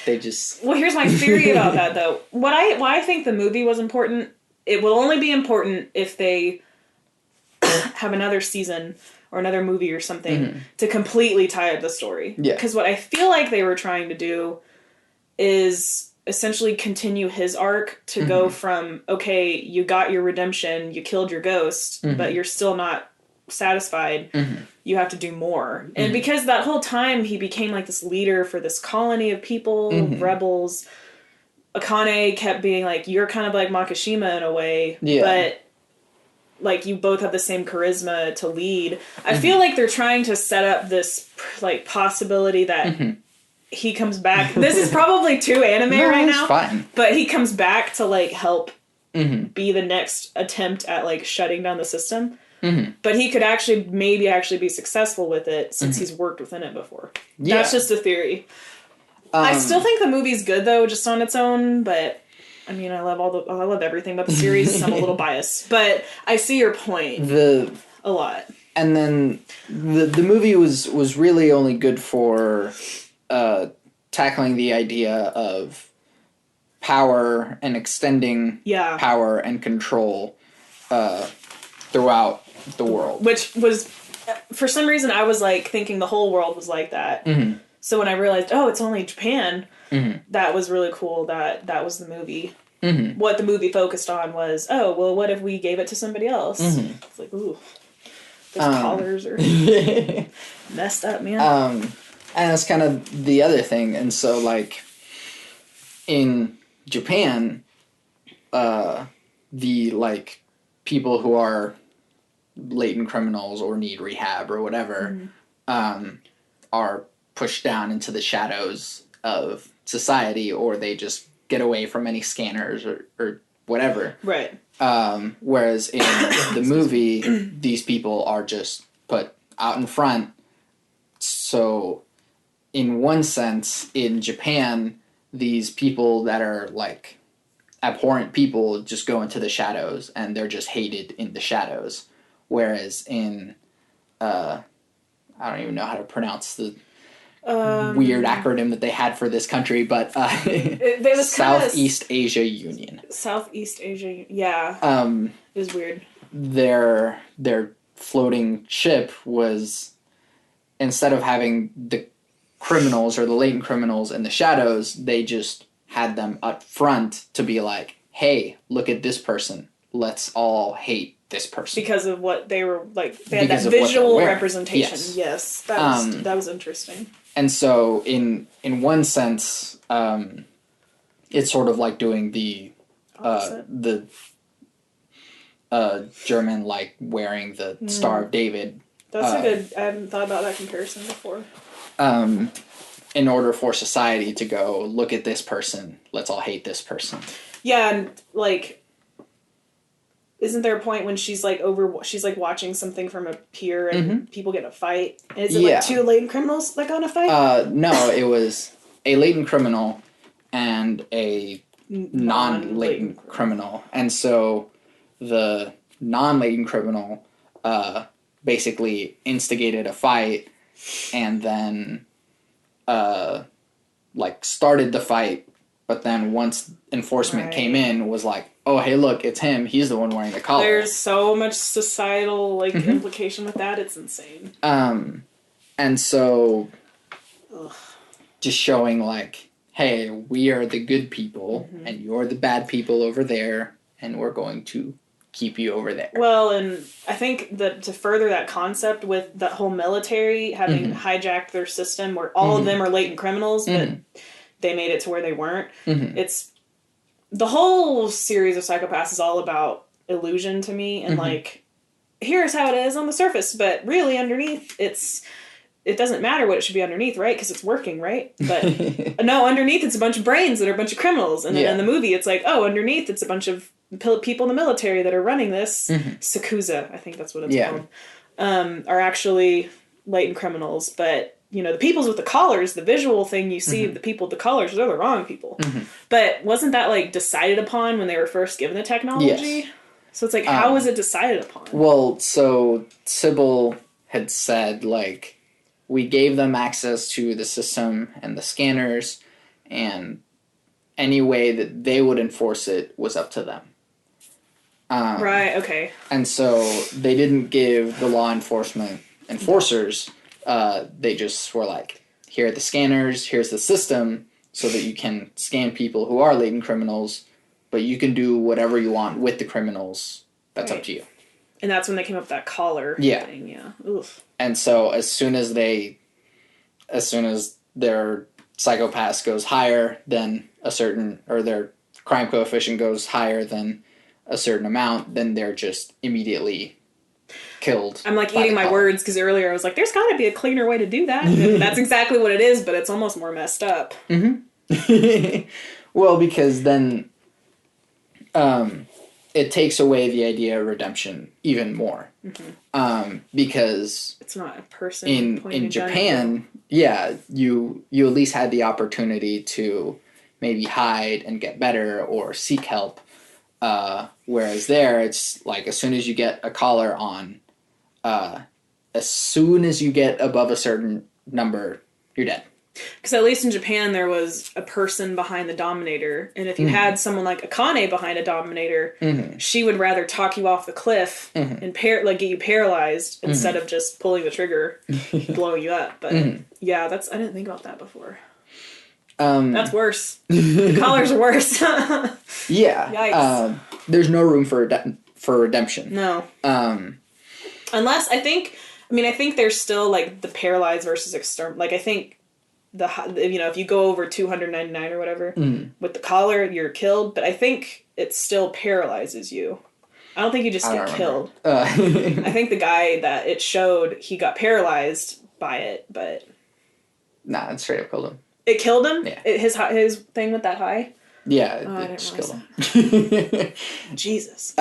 They just... Well, here's my theory about that, though. Why I think the movie was important, it will only be important if they have another season or another movie or something to completely tie up the story. Yeah. Because what I feel like they were trying to do is essentially continue his arc to go from, okay, you got your redemption, you killed your ghost, but you're still not satisfied, you have to do more. And because that whole time he became like this leader for this colony of people, rebels, Akane kept being like, you're kind of like Makishima in a way, but like you both have the same charisma to lead. I feel like they're trying to set up this like possibility that he comes back. This is probably too anime right now, fine. But he comes back to like help be the next attempt at like shutting down the system. But he could maybe be successful with it since he's worked within it before. Yeah. That's just a theory. I still think the movie's good though, just on its own. But I mean, I love everything about the series. So I'm a little biased, but I see your point. A lot. And then the movie was really only good for tackling the idea of power and extending power and control throughout the world. Which was, for some reason, I was like thinking the whole world was like that. So when I realized, oh, it's only Japan, that was really cool. That was the movie. What the movie focused on was, oh, well, what if we gave it to somebody else? It's like, ooh, those collars are messed up, man. And that's kind of the other thing. And so, like, in Japan, the, like, people who are latent criminals or need rehab or whatever are pushed down into the shadows of society, or they just get away from any scanners or whatever. Right. Whereas in the movie, these people are just put out in front. So, in one sense, in Japan, these people that are, like, abhorrent people just go into the shadows, and they're just hated in the shadows. Whereas in, I don't even know how to pronounce the weird acronym that they had for this country, but Southeast Asia Union. Southeast Asia, yeah. It was weird. Their floating ship was, instead of having the criminals or the latent criminals in the shadows, they just had them up front to be like, hey, look at this person. Let's all hate this person. Because of what they were, like, they had that visual representation. Yes, that was interesting. And so, in one sense, it's sort of like doing the German, like, wearing the Star of David. That's a good, I haven't thought about that comparison before. In order for society to go, look at this person, let's all hate this person. Yeah, and, like, isn't there a point when she's like watching something from a pier and people get in a fight? And is it like two latent criminals that got in a fight? No, it was a latent criminal and a non-latent criminal. And so the non-latent criminal basically instigated a fight and then like started the fight, but then once enforcement came in, was like, oh, hey, look, it's him. He's the one wearing the collar. There's so much societal, like, implication with that. It's insane. And so just showing, like, hey, we are the good people, and you're the bad people over there, and we're going to keep you over there. Well, and I think that to further that concept with that whole military having hijacked their system where all of them are latent criminals, but they made it to where they weren't. It's the whole series of Psychopaths is all about illusion to me, and like, here's how it is on the surface, but really underneath, it doesn't matter what it should be underneath, right? Because it's working, right? But no, underneath it's a bunch of brains that are a bunch of criminals, and then in the movie it's like, oh, underneath it's a bunch of people in the military that are running this. Sakuza, I think that's what it's called, are actually latent criminals, but you know, the peoples with the collars, the visual thing you see of the people with the collars, they're the wrong people. But wasn't that, like, decided upon when they were first given the technology? Yes. So it's like, how was it decided upon? Well, so Sybil had said, like, we gave them access to the system and the scanners, and any way that they would enforce it was up to them. Right, okay. And so they didn't give the law enforcement enforcers... they just were like, here are the scanners, here's the system, so that you can scan people who are latent criminals, but you can do whatever you want with the criminals. That's up to you. And that's when they came up with that collar thing, yeah. Oof. And so as soon as their psychopath goes higher than a certain, or their crime coefficient goes higher than a certain amount, then they're just immediately killed. I'm like eating my words, because earlier I was like, there's got to be a cleaner way to do that. That's exactly what it is, but it's almost more messed up. Well, because then it takes away the idea of redemption even more. Because it's not a person in Japan, you at least had the opportunity to maybe hide and get better or seek help. Whereas there, it's like, as soon as you get a collar on, as soon as you get above a certain number, you're dead. Because at least in Japan, there was a person behind the dominator. And if you had someone like Akane behind a dominator, she would rather talk you off the cliff and get you paralyzed instead of just pulling the trigger and blowing you up. But yeah, I didn't think about that before. That's worse. The collars are worse. Yeah. Yikes. There's no room for redemption. No. Unless, I think there's still, like, the paralyzed versus exterminated. Like, I think if you go over 299 or whatever with the collar, you're killed. But I think it still paralyzes you. I don't think you just get killed. I think the guy that it showed, he got paralyzed by it, but nah, it straight up killed him. It killed him. Yeah. His thing went that high. Yeah, it just killed him. Jesus.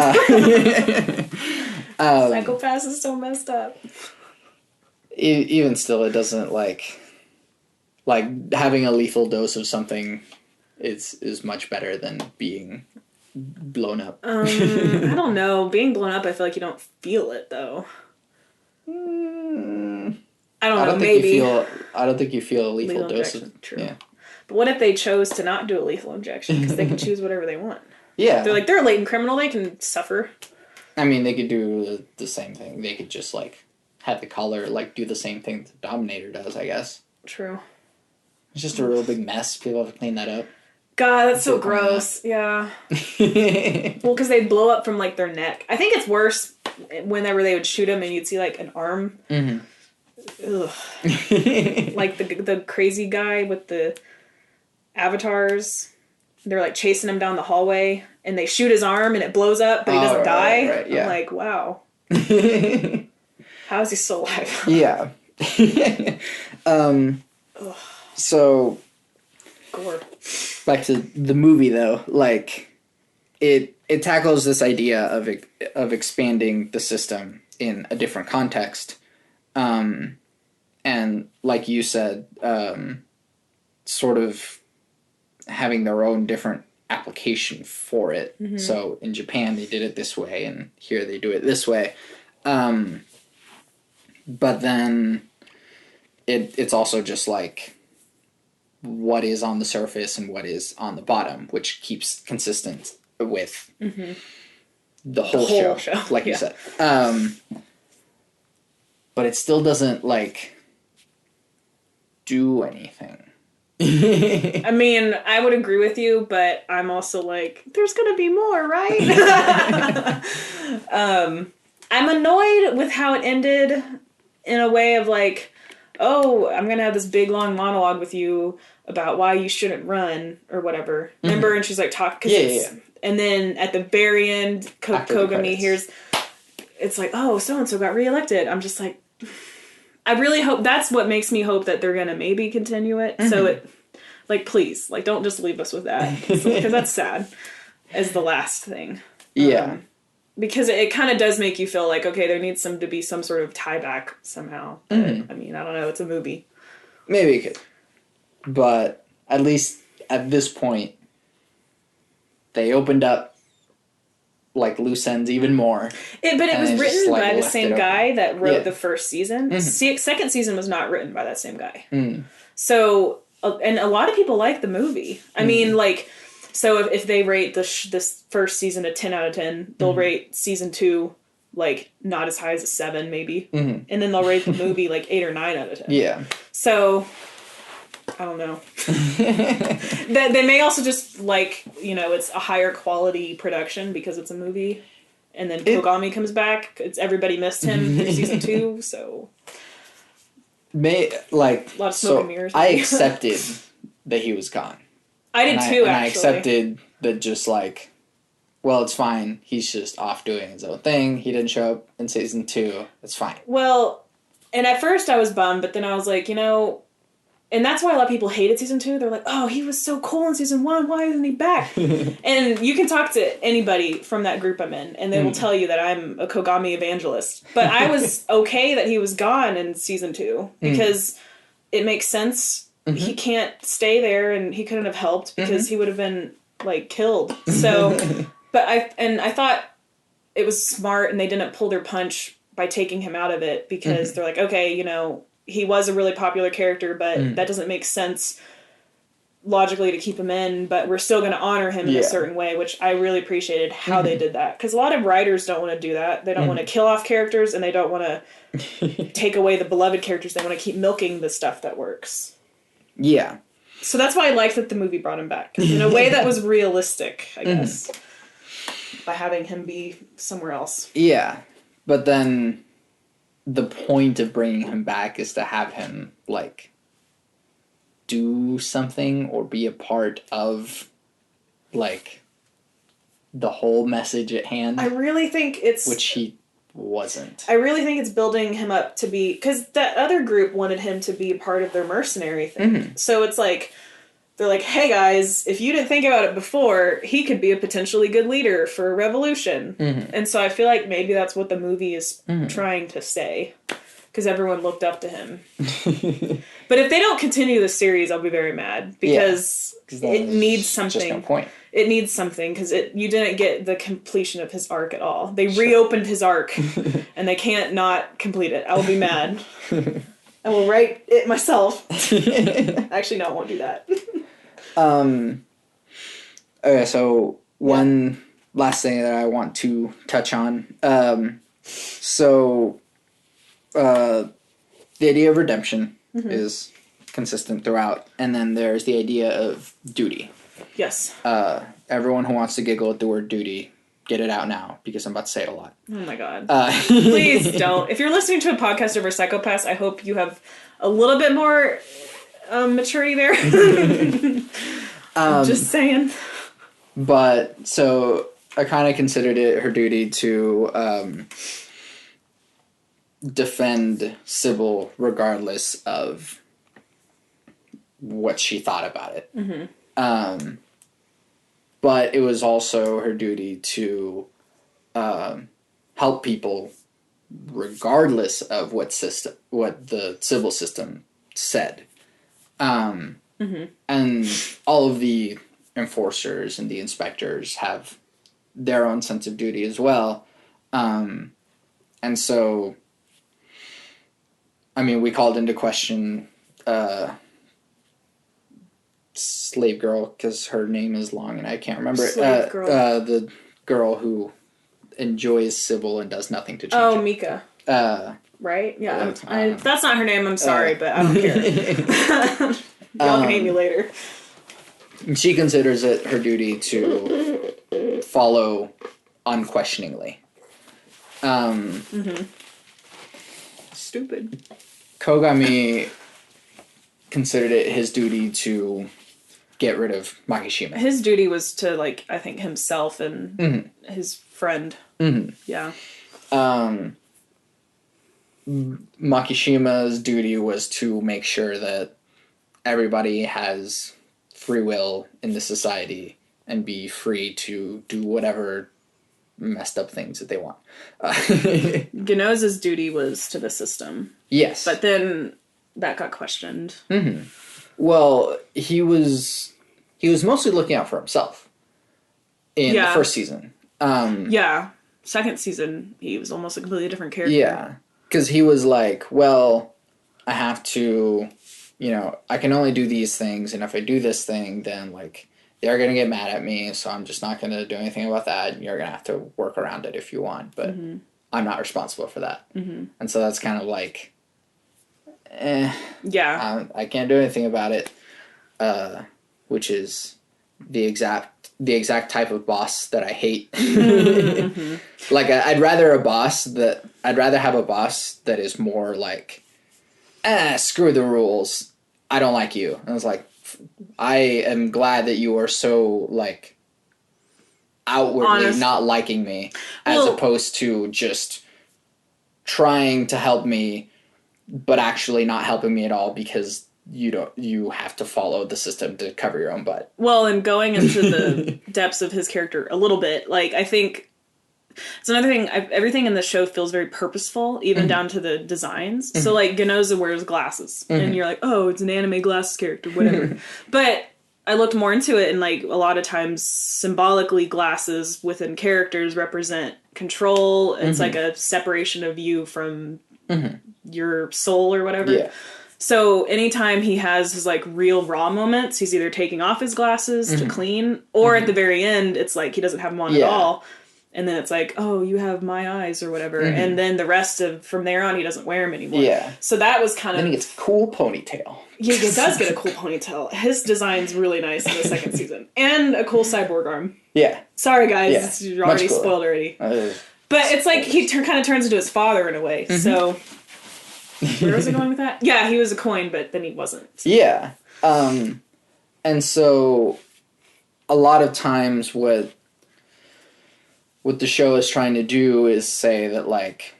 Psychopaths is so messed up. Even still, it doesn't like having a lethal dose of something is much better than being blown up. I don't know. Being blown up, I feel like you don't feel it though. I don't know. Maybe I don't think you feel a lethal dose. True. Yeah. But what if they chose to not do a lethal injection because they can choose whatever they want? Yeah. They're like, they're a latent criminal. They can suffer. I mean, they could do the same thing. They could just like have the collar like do the same thing the Dominator does, I guess. True. It's just a real big mess. People have to clean that up. God, that's so gross. Yeah. Well, because they blow up from like their neck. I think it's worse whenever they would shoot them and you'd see like an arm. Mm-hmm. Ugh. Like the crazy guy with the avatars. They're like chasing him down the hallway and they shoot his arm and it blows up, but he doesn't die. Right, yeah. I'm like, wow. How is he still alive? Yeah. So, gore. Back to the movie though, like it tackles this idea of expanding the system in a different context, and like you said, sort of having their own different application for it. Mm-hmm. So in Japan they did it this way, and here they do it this way. But then it's also just like what is on the surface and what is on the bottom, which keeps consistent with the whole show, like you said. But it still doesn't like do anything. I mean, I would agree with you, but I'm also like, there's gonna be more, right? I'm annoyed with how it ended in a way of like, oh, I'm gonna have this big long monologue with you about why you shouldn't run or whatever. Remember? And she's like, talk. Yeah. And then at the very end, Kogami hears, it's like, oh, so-and-so got reelected. I'm just like, I really hope, that's what makes me hope that they're gonna maybe continue it. Mm-hmm. So it, like, please, like, don't just leave us with that. Because that's sad as the last thing. Yeah. Because it kind of does make you feel like, okay, there needs to be some sort of tie back somehow. But, I mean, I don't know. It's a movie. Maybe it could. But at least at this point, they opened up like loose ends even more. But it was written by the same guy that wrote the first season. Second season was not written by that same guy. So, and a lot of people like the movie. I mean, like, so if they rate this first season a 10 out of 10, they'll rate season 2 like not as high as a 7 maybe. And then they'll rate the movie like 8 or 9 out of 10. Yeah. So I don't know. They may also just like, you know, it's a higher quality production because it's a movie. And then Kogami comes back. Everybody missed him through season 2, so a lot of smoke and mirrors. I accepted that he was gone. I did too, actually. I accepted that just like, well, it's fine. He's just off doing his own thing. He didn't show up in season 2. It's fine. Well, and at first I was bummed, but then I was like, you know, and that's why a lot of people hated season 2. They're like, oh, he was so cool in season 1. Why isn't he back? And you can talk to anybody from that group I'm in, and they will tell you that I'm a Kogami evangelist. But I was okay that he was gone in season 2 because it makes sense. He can't stay there, and he couldn't have helped because he would have been like killed. So, but I thought it was smart, and they didn't pull their punch by taking him out of it because they're like, okay, you know, he was a really popular character, but that doesn't make sense logically to keep him in, but we're still going to honor him in a certain way, which I really appreciated how they did that. Because a lot of writers don't want to do that. They don't want to kill off characters, and they don't want to take away the beloved characters. They want to keep milking the stuff that works. Yeah. So that's why I liked that the movie brought him back. In a way that was realistic, I guess. By having him be somewhere else. Yeah. But then the point of bringing him back is to have him, like, do something or be a part of, like, the whole message at hand. I really think it's... Which he wasn't. I really think it's building him up to be... Because that other group wanted him to be a part of their mercenary thing. Mm-hmm. So it's like... They're like, hey guys, if you didn't think about it before, he could be a potentially good leader for a revolution. Mm-hmm. And so I feel like maybe that's what the movie is trying to say. Because everyone looked up to him. But if they don't continue the series, I'll be very mad. Because it needs something. Just no point. It needs something, because you didn't get the completion of his arc at all. They reopened his arc, and they can't not complete it. I will be mad. I will write it myself. Actually, no, I won't do that. Okay, so one last thing that I want to touch on. The idea of redemption is consistent throughout, and then there's the idea of duty. Yes. Everyone who wants to giggle at the word duty, get it out now, because I'm about to say it a lot. Oh my god. Please don't. If you're listening to a podcast over Psychopaths, I hope you have a little bit more maturity there. Just saying. But, so, I kind of considered it her duty to defend Sybil regardless of what she thought about it. Mm-hmm. But it was also her duty to help people regardless of what the Sybil system said. And all of the enforcers and the inspectors have their own sense of duty as well. And so, I mean, we called into question Slave Girl, because her name is long and I can't remember it. The girl who enjoys Sybil and does nothing to change it. Oh, Mika. Right? Yeah. That's not her name, I'm sorry, but I don't care. Y'all can hate me later. She considers it her duty to follow unquestioningly. Stupid. Kogami considered it his duty to get rid of Makishima. His duty was to, like, I think himself and his friend. Mm-hmm. Yeah. Makishima's duty was to make sure that everybody has free will in the society and be free to do whatever messed up things that they want. Genoza's duty was to the system. Yes. But then that got questioned. Mm-hmm. Well, he was mostly looking out for himself in the first season. Second season, he was almost a completely different character. Yeah. Because he was like, well, I have to, I can only do these things, and if I do this thing, then, like, they're going to get mad at me, so I'm just not going to do anything about that, and you're going to have to work around it if you want, but I'm not responsible for that. Mm-hmm. And so that's kind of like, yeah. I can't do anything about it, which is the exact type of boss that I hate. Mm-hmm. Like, I'd rather have a boss that is more like, screw the rules, I don't like you. And I was like, I am glad that you are so, like, outwardly not liking me, as opposed to just trying to help me, but actually not helping me at all because you have to follow the system to cover your own butt. Well, and going into the depths of his character a little bit, like, I think it's another thing, everything in the show feels very purposeful, even down to the designs. Mm-hmm. So, like, Genoza wears glasses, and you're like, oh, it's an anime glasses character, whatever. But I looked more into it, and, like, a lot of times, symbolically, glasses within characters represent control. It's like a separation of you from your soul or whatever. Yeah. So anytime he has his, like, real raw moments, he's either taking off his glasses to clean, or at the very end, it's like he doesn't have them on at all. And then it's like, oh, you have my eyes or whatever. And then the rest of, from there on, he doesn't wear them anymore. Yeah. So that was kind of... Then he gets a cool ponytail. Yeah, he does get a cool ponytail. His design's really nice in the second season. And a cool cyborg arm. Yeah. Sorry, guys. You're already spoiled already. But it's like he kind of turns into his father in a way. So... Where was I going with that? Yeah, he was a coin, but then he wasn't. Yeah. And so a lot of times what the show is trying to do is say that, like,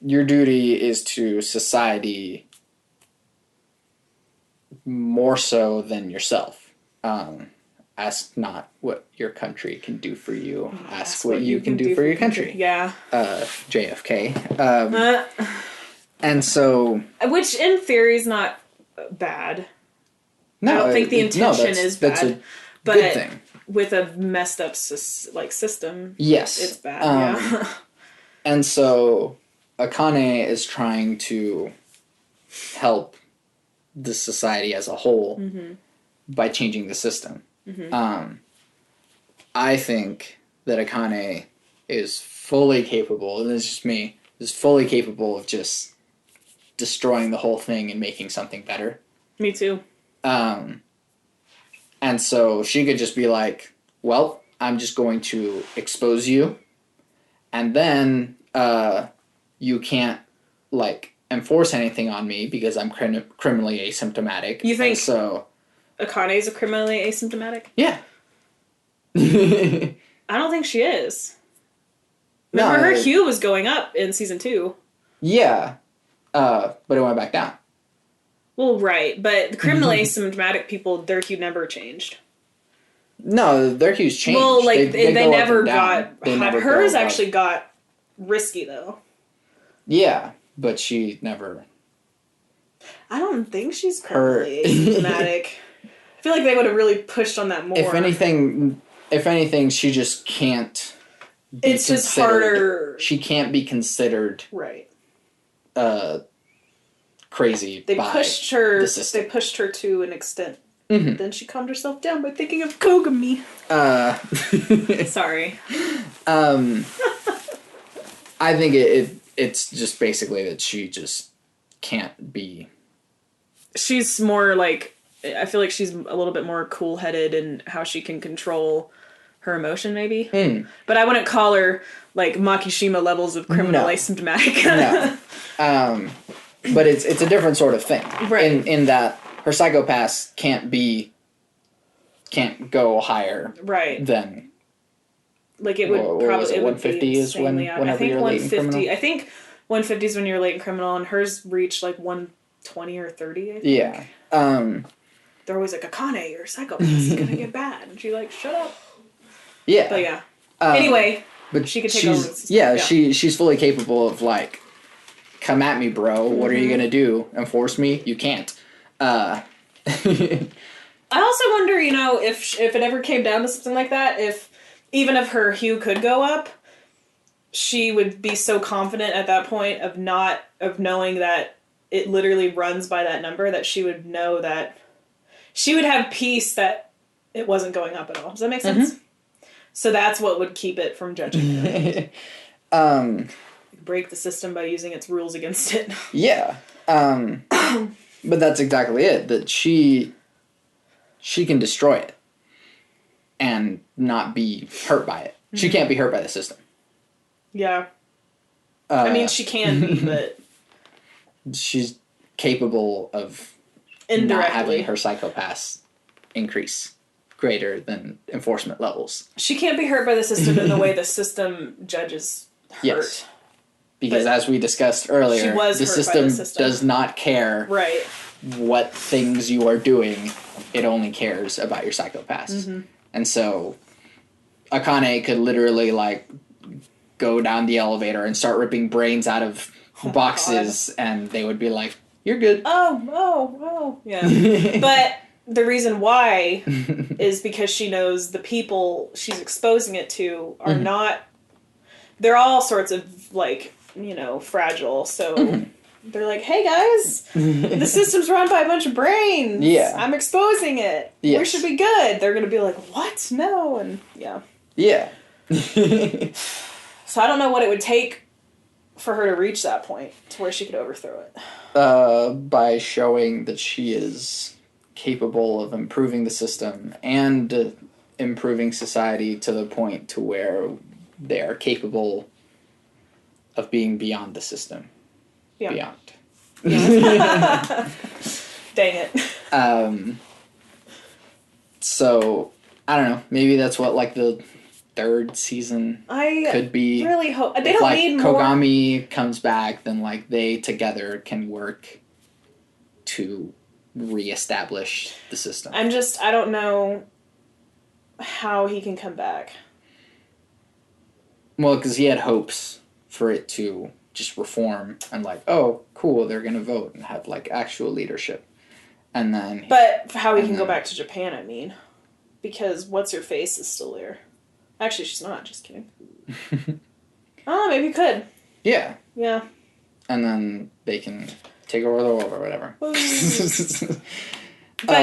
your duty is to society more so than yourself. Ask not what your country can do for you. Ask what you can do for your country. Yeah. JFK. And so... Which, in theory, is not bad. No, I don't think the intention is bad. That's a good thing. With a messed up system, yes, it's bad. Yeah. And so Akane is trying to help the society as a whole by changing the system. I think that Akane is fully capable, and this is just me, is fully capable of just destroying the whole thing and making something better. Me too. And so she could just be like, well, I'm just going to expose you, and then you can't, like, enforce anything on me because I'm criminally asymptomatic. You think so Akane's a criminally asymptomatic? Yeah. I don't think she is. Remember, her Q was going up in season 2. Yeah. But it went back down. Well, right, but the criminally asymptomatic people, their Q never changed. No, their Q's changed. Well, like, they never got... Hers actually got risky, though. Yeah, but she never... I don't think she's criminally asymptomatic. I feel like they would have really pushed on that more. If anything, she just can't be It's just harder... She can't be considered... Right. Crazy they by pushed her the system. They pushed her to an extent. Then she calmed herself down by thinking of Kogami. Sorry. I think it's just basically that she just can't be... She's more like... I feel like she's a little bit more cool-headed in how she can control her emotion, maybe. But I wouldn't call her, like, Makishima levels of criminal asymptomatic. No. But it's a different sort of thing. Right. In that her psychopaths can't go higher than... Like, it would probably... it 150 is whenever you're late in criminal? I think 150 is when you're late in criminal, and hers reached, like, 120 or 30, I think. Yeah. They're always like, Akane, you're a psychopath. It's gonna get bad. And she's like, shut up. Yeah. But yeah. Anyway, but she could take over the system. Yeah, she's fully capable of, like, come at me, bro. What are you gonna do? Enforce me? You can't. I also wonder, if it ever came down to something like that, even if her hue could go up, she would be so confident at that point of knowing that it literally runs by that number that she would know that she would have peace that it wasn't going up at all. Does that make sense? So that's what would keep it from judging her. Break the system by using its rules against it. Yeah. But that's exactly it. That she can destroy it and not be hurt by it. She can't be hurt by the system. Yeah. I mean, she can be, but... She's capable of not having her psychopaths increase greater than enforcement levels. She can't be hurt by the system in the way the system judges hurt. Yes. Because as we discussed earlier, the system does not care what things you are doing. It only cares about your psychopaths. And so Akane could literally, like, go down the elevator and start ripping brains out of boxes, and they would be like, you're good. Oh, yeah. But the reason why is because she knows the people she's exposing it to are not... They're all sorts of, like, fragile, so... They're like, hey guys, the system's run by a bunch of brains. Yeah. I'm exposing it. Yes. We should be good. They're going to be like, what? No. And yeah. Yeah. So I don't know what it would take for her to reach that point to where she could overthrow it. By showing that she is capable of improving the system and improving society to the point to where they are capable of being beyond the system. Yeah. Beyond. Dang it. So I don't know. Maybe that's what like the third season could be. I really hope they if, don't like, need more. Kogami comes back, then like they together can work to reestablish the system. I don't know how he can come back. Well, because he had hopes for it to just reform and like, oh, cool, they're gonna vote and have like actual leadership, and then. But how he can go back to Japan, I mean, because what's her face is still there. Actually, she's not. Just kidding. Oh, maybe he could. Yeah. Yeah. And then they can take over the world or whatever. But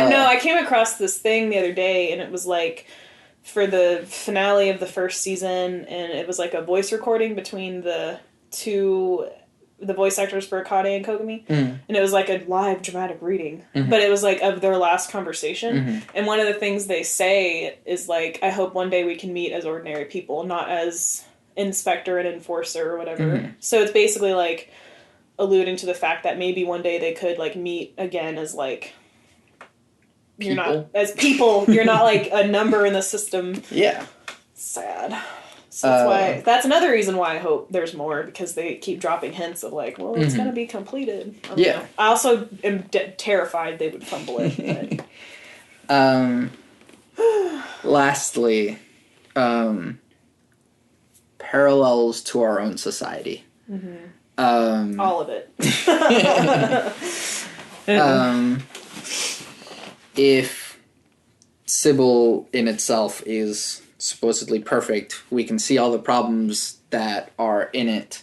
no, I came across this thing the other day, and it was like for the finale of the first season, and it was like a voice recording between the voice actors for Akane and Kogami, and it was like a live dramatic reading, but it was like of their last conversation, and one of the things they say is like, I hope one day we can meet as ordinary people, not as inspector and enforcer or whatever. So it's basically like alluding to the fact that maybe one day they could like meet again as like you're not as people, you're not like a number in the system. Yeah. Sad. So that's another reason why I hope there's more, because they keep dropping hints of like, well, it's going to be completed. I also am terrified they would fumble it. But. Lastly, parallels to our own society. All of it. If Sybil in itself is supposedly perfect, we can see all the problems that are in it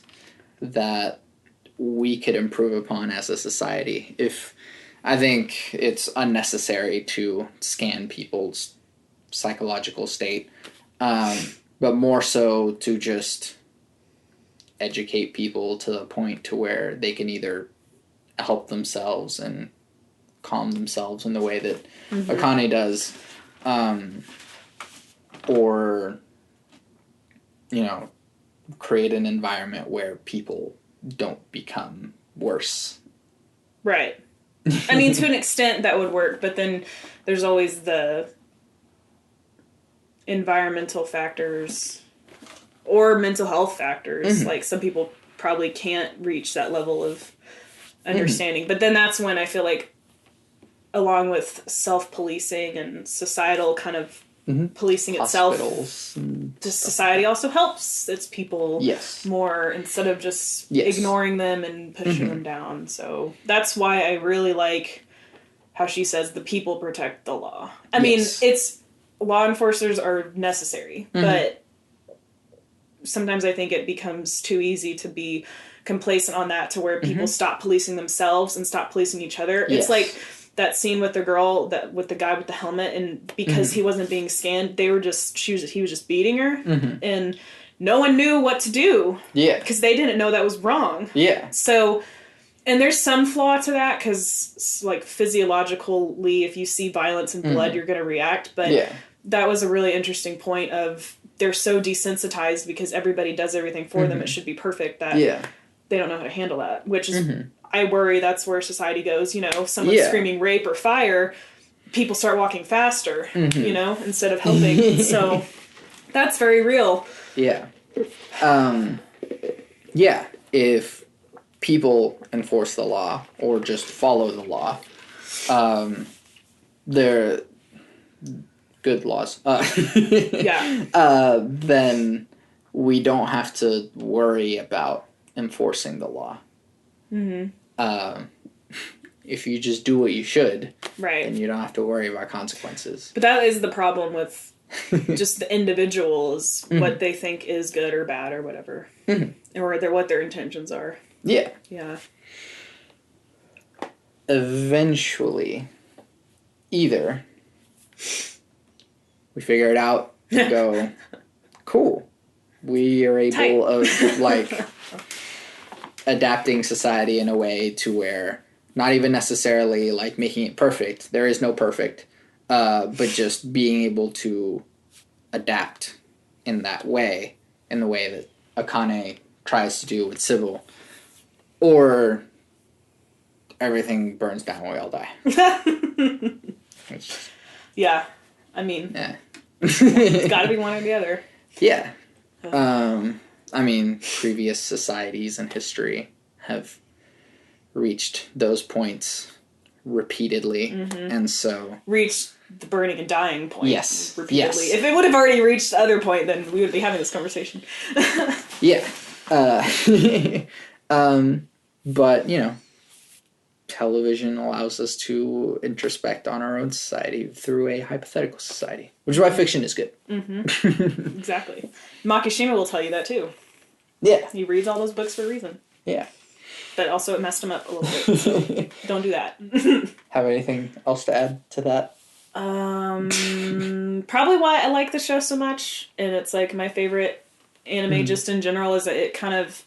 that we could improve upon as a society. I think it's unnecessary to scan people's psychological state, but more so to just educate people to the point to where they can either help themselves and calm themselves in the way that Akane does, or, create an environment where people don't become worse. Right. I mean, to an extent that would work, but then there's always the environmental factors or mental health factors. Like, some people probably can't reach that level of understanding. But then that's when I feel like, along with self-policing and societal kind of policing Hospitals itself, just society also helps its people more, instead of just ignoring them and pushing them down. So that's why I really like how she says the people protect the law. I mean, it's law enforcers are necessary, but sometimes I think it becomes too easy to be complacent on that, to where people stop policing themselves and stop policing each other. It's like that scene with the girl, with the guy with the helmet, and because he wasn't being scanned, he was just beating her, and no one knew what to do. Yeah. Because they didn't know that was wrong. Yeah. So, and there's some flaw to that, because like physiologically, if you see violence and blood, you're going to react. But that was a really interesting point of, they're so desensitized because everybody does everything for them. It should be perfect, that they don't know how to handle that, which is, I worry that's where society goes. If someone's screaming rape or fire, people start walking faster, instead of helping. So that's very real. Yeah. If people enforce the law or just follow the law, they're good laws. Then we don't have to worry about enforcing the law. If you just do what you should, then you don't have to worry about consequences. But that is the problem with just the individuals, what they think is good or bad or whatever, or what their intentions are. Yeah. Eventually, either we figure it out and go, cool, we are able of like adapting society in a way to where, not even necessarily like making it perfect, there is no perfect, but just being able to adapt in that way, in the way that Akane tries to do with Sybil. Or everything burns down when we all die. Which, yeah. I mean, yeah. it's got to be one or the other. Yeah. I mean, previous societies in history have reached those points repeatedly, and so... Reached the burning and dying point. Yes. Repeatedly. Yes. If it would have already reached the other point, then we would be having this conversation. Yeah. But, you know, television allows us to introspect on our own society through a hypothetical society, which is why fiction is good. Exactly. Makishima will tell you that too. Yeah. He reads all those books for a reason. Yeah. But also it messed him up a little bit, so don't do that. Have anything else to add to that? Probably why I like the show so much, and it's like my favorite anime just in general, is that it kind of...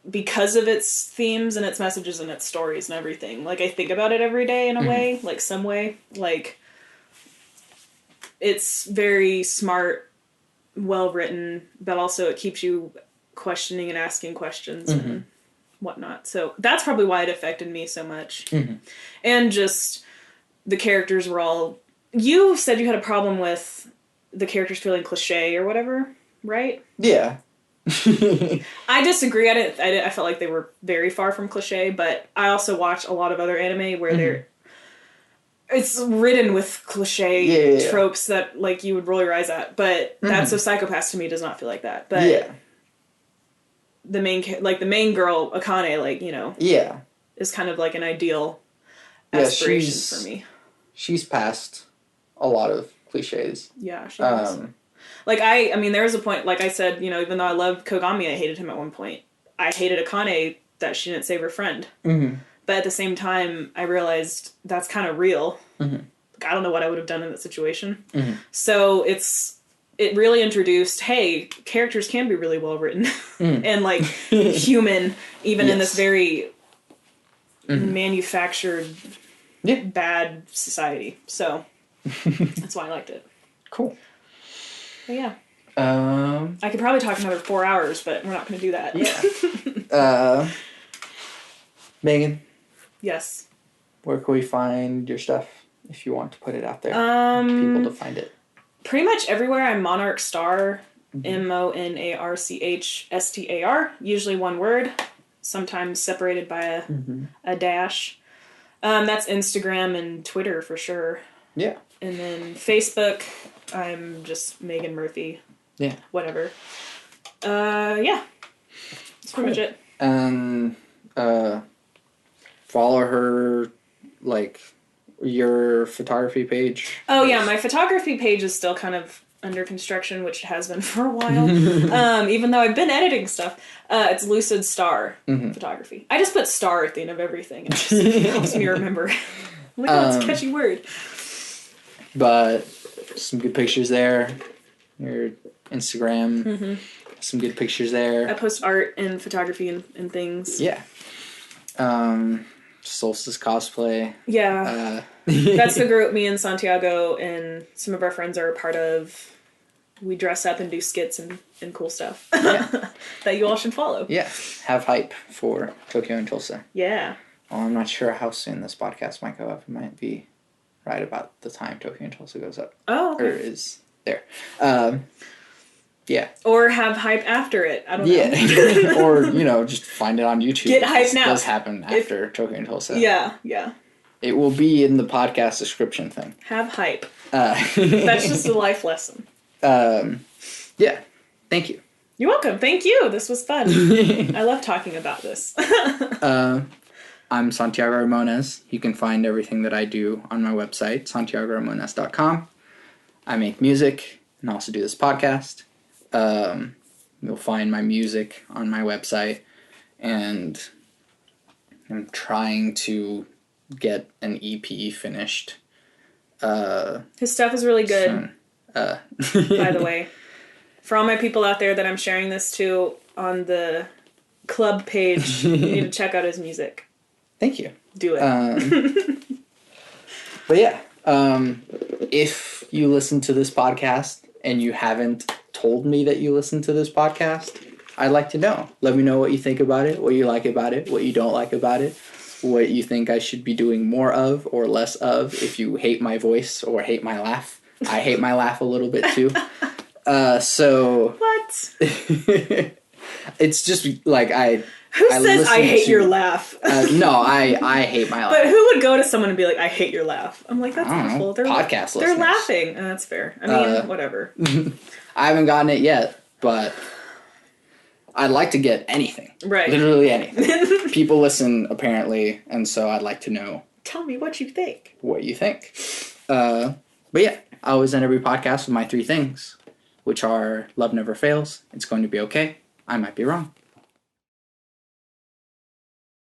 because of its themes and its messages and its stories and everything, like, I think about it every day in a way, like, some way. Like, it's very smart, well written, but also it keeps you questioning and asking questions and whatnot. So that's probably why it affected me so much. And just the characters were all... You said you had a problem with the characters feeling cliche or whatever, right? Yeah. I disagree. I felt like they were very far from cliche, but I also watch a lot of other anime where it's ridden with cliche tropes that, like, you would roll your eyes at. But That's So Psychopaths to me does not feel like that. But the main girl, Akane, like, you know, is kind of like an ideal aspiration for me. She's passed a lot of cliches. Yeah, she has. Like, I mean, there was a point, like I said, you know, even though I loved Kogami, I hated him at one point. I hated Akane that she didn't save her friend. But at the same time, I realized that's kind of real. Like, I don't know what I would have done in that situation. So it really introduced, hey, characters can be really well written and, like, human, even in this very manufactured, bad society. So that's why I liked it. Cool. But yeah. I could probably talk another 4 hours, but we're not going to do that. Yeah. Megan? Yes. Where can we find your stuff if you want to put it out there for people to find it? Pretty much everywhere. I'm Monarch Star, MONARCHSTAR, usually one word, sometimes separated by a dash. That's Instagram and Twitter for sure. Yeah. And then Facebook, I'm just Megan Murphy. Yeah. Whatever. Yeah. That's pretty much it. And follow her, like, your photography page. Oh, yeah. My photography page is still kind of under construction, which it has been for a while. Even though I've been editing stuff. It's Lucid Star Photography. I just put star at the end of everything. It just helps me remember. Look at that's a catchy word. But some good pictures there. Your Instagram, some good pictures there. I post art and photography and things. Yeah. Solstice cosplay. Yeah. That's the group me and Santiago and some of our friends are a part of. We dress up and do skits and cool stuff. Yeah. That you all should follow. Yeah. Have hype for Tokyo and Tulsa. Yeah. Well, I'm not sure how soon this podcast might go up. It might be right about the time Tokyo and Tulsa goes up. Oh, okay. Or is there. Yeah. Or have hype after it. I don't know. Yeah. Or, just find it on YouTube. Get hype now. It does happen after Tokyo and Tulsa. Yeah, yeah. It will be in the podcast description thing. Have hype. That's just a life lesson. Yeah. Thank you. You're welcome. Thank you. This was fun. I love talking about this. I'm Santiago Ramones. You can find everything that I do on my website, santiagoramones.com. I make music and also do this podcast. You'll find my music on my website, and I'm trying to get an EP finished. His stuff is really good, soon. By the way. For all my people out there that I'm sharing this to on the club page, you need to check out his music. Thank you. Do it. But yeah, if you listen to this podcast and you haven't told me that you listen to this podcast, I'd like to know. Let me know what you think about it, what you like about it, what you don't like about it. what you think I should be doing more of or less of. If you hate my voice or hate my laugh, I hate my laugh a little bit too. So what? It's just like Who says I hate your laugh? No, I hate my laugh. But who would go to someone and be like, I hate your laugh? I'm like, that's awful. They're podcast listeners. They're laughing. That's fair. I mean, whatever. I haven't gotten it yet, but I'd like to get anything. Right. Literally anything. People listen, apparently, and so I'd like to know. Tell me what you think. What you think. But yeah, I always end every podcast with my 3 things, which are love never fails, it's going to be okay, I might be wrong.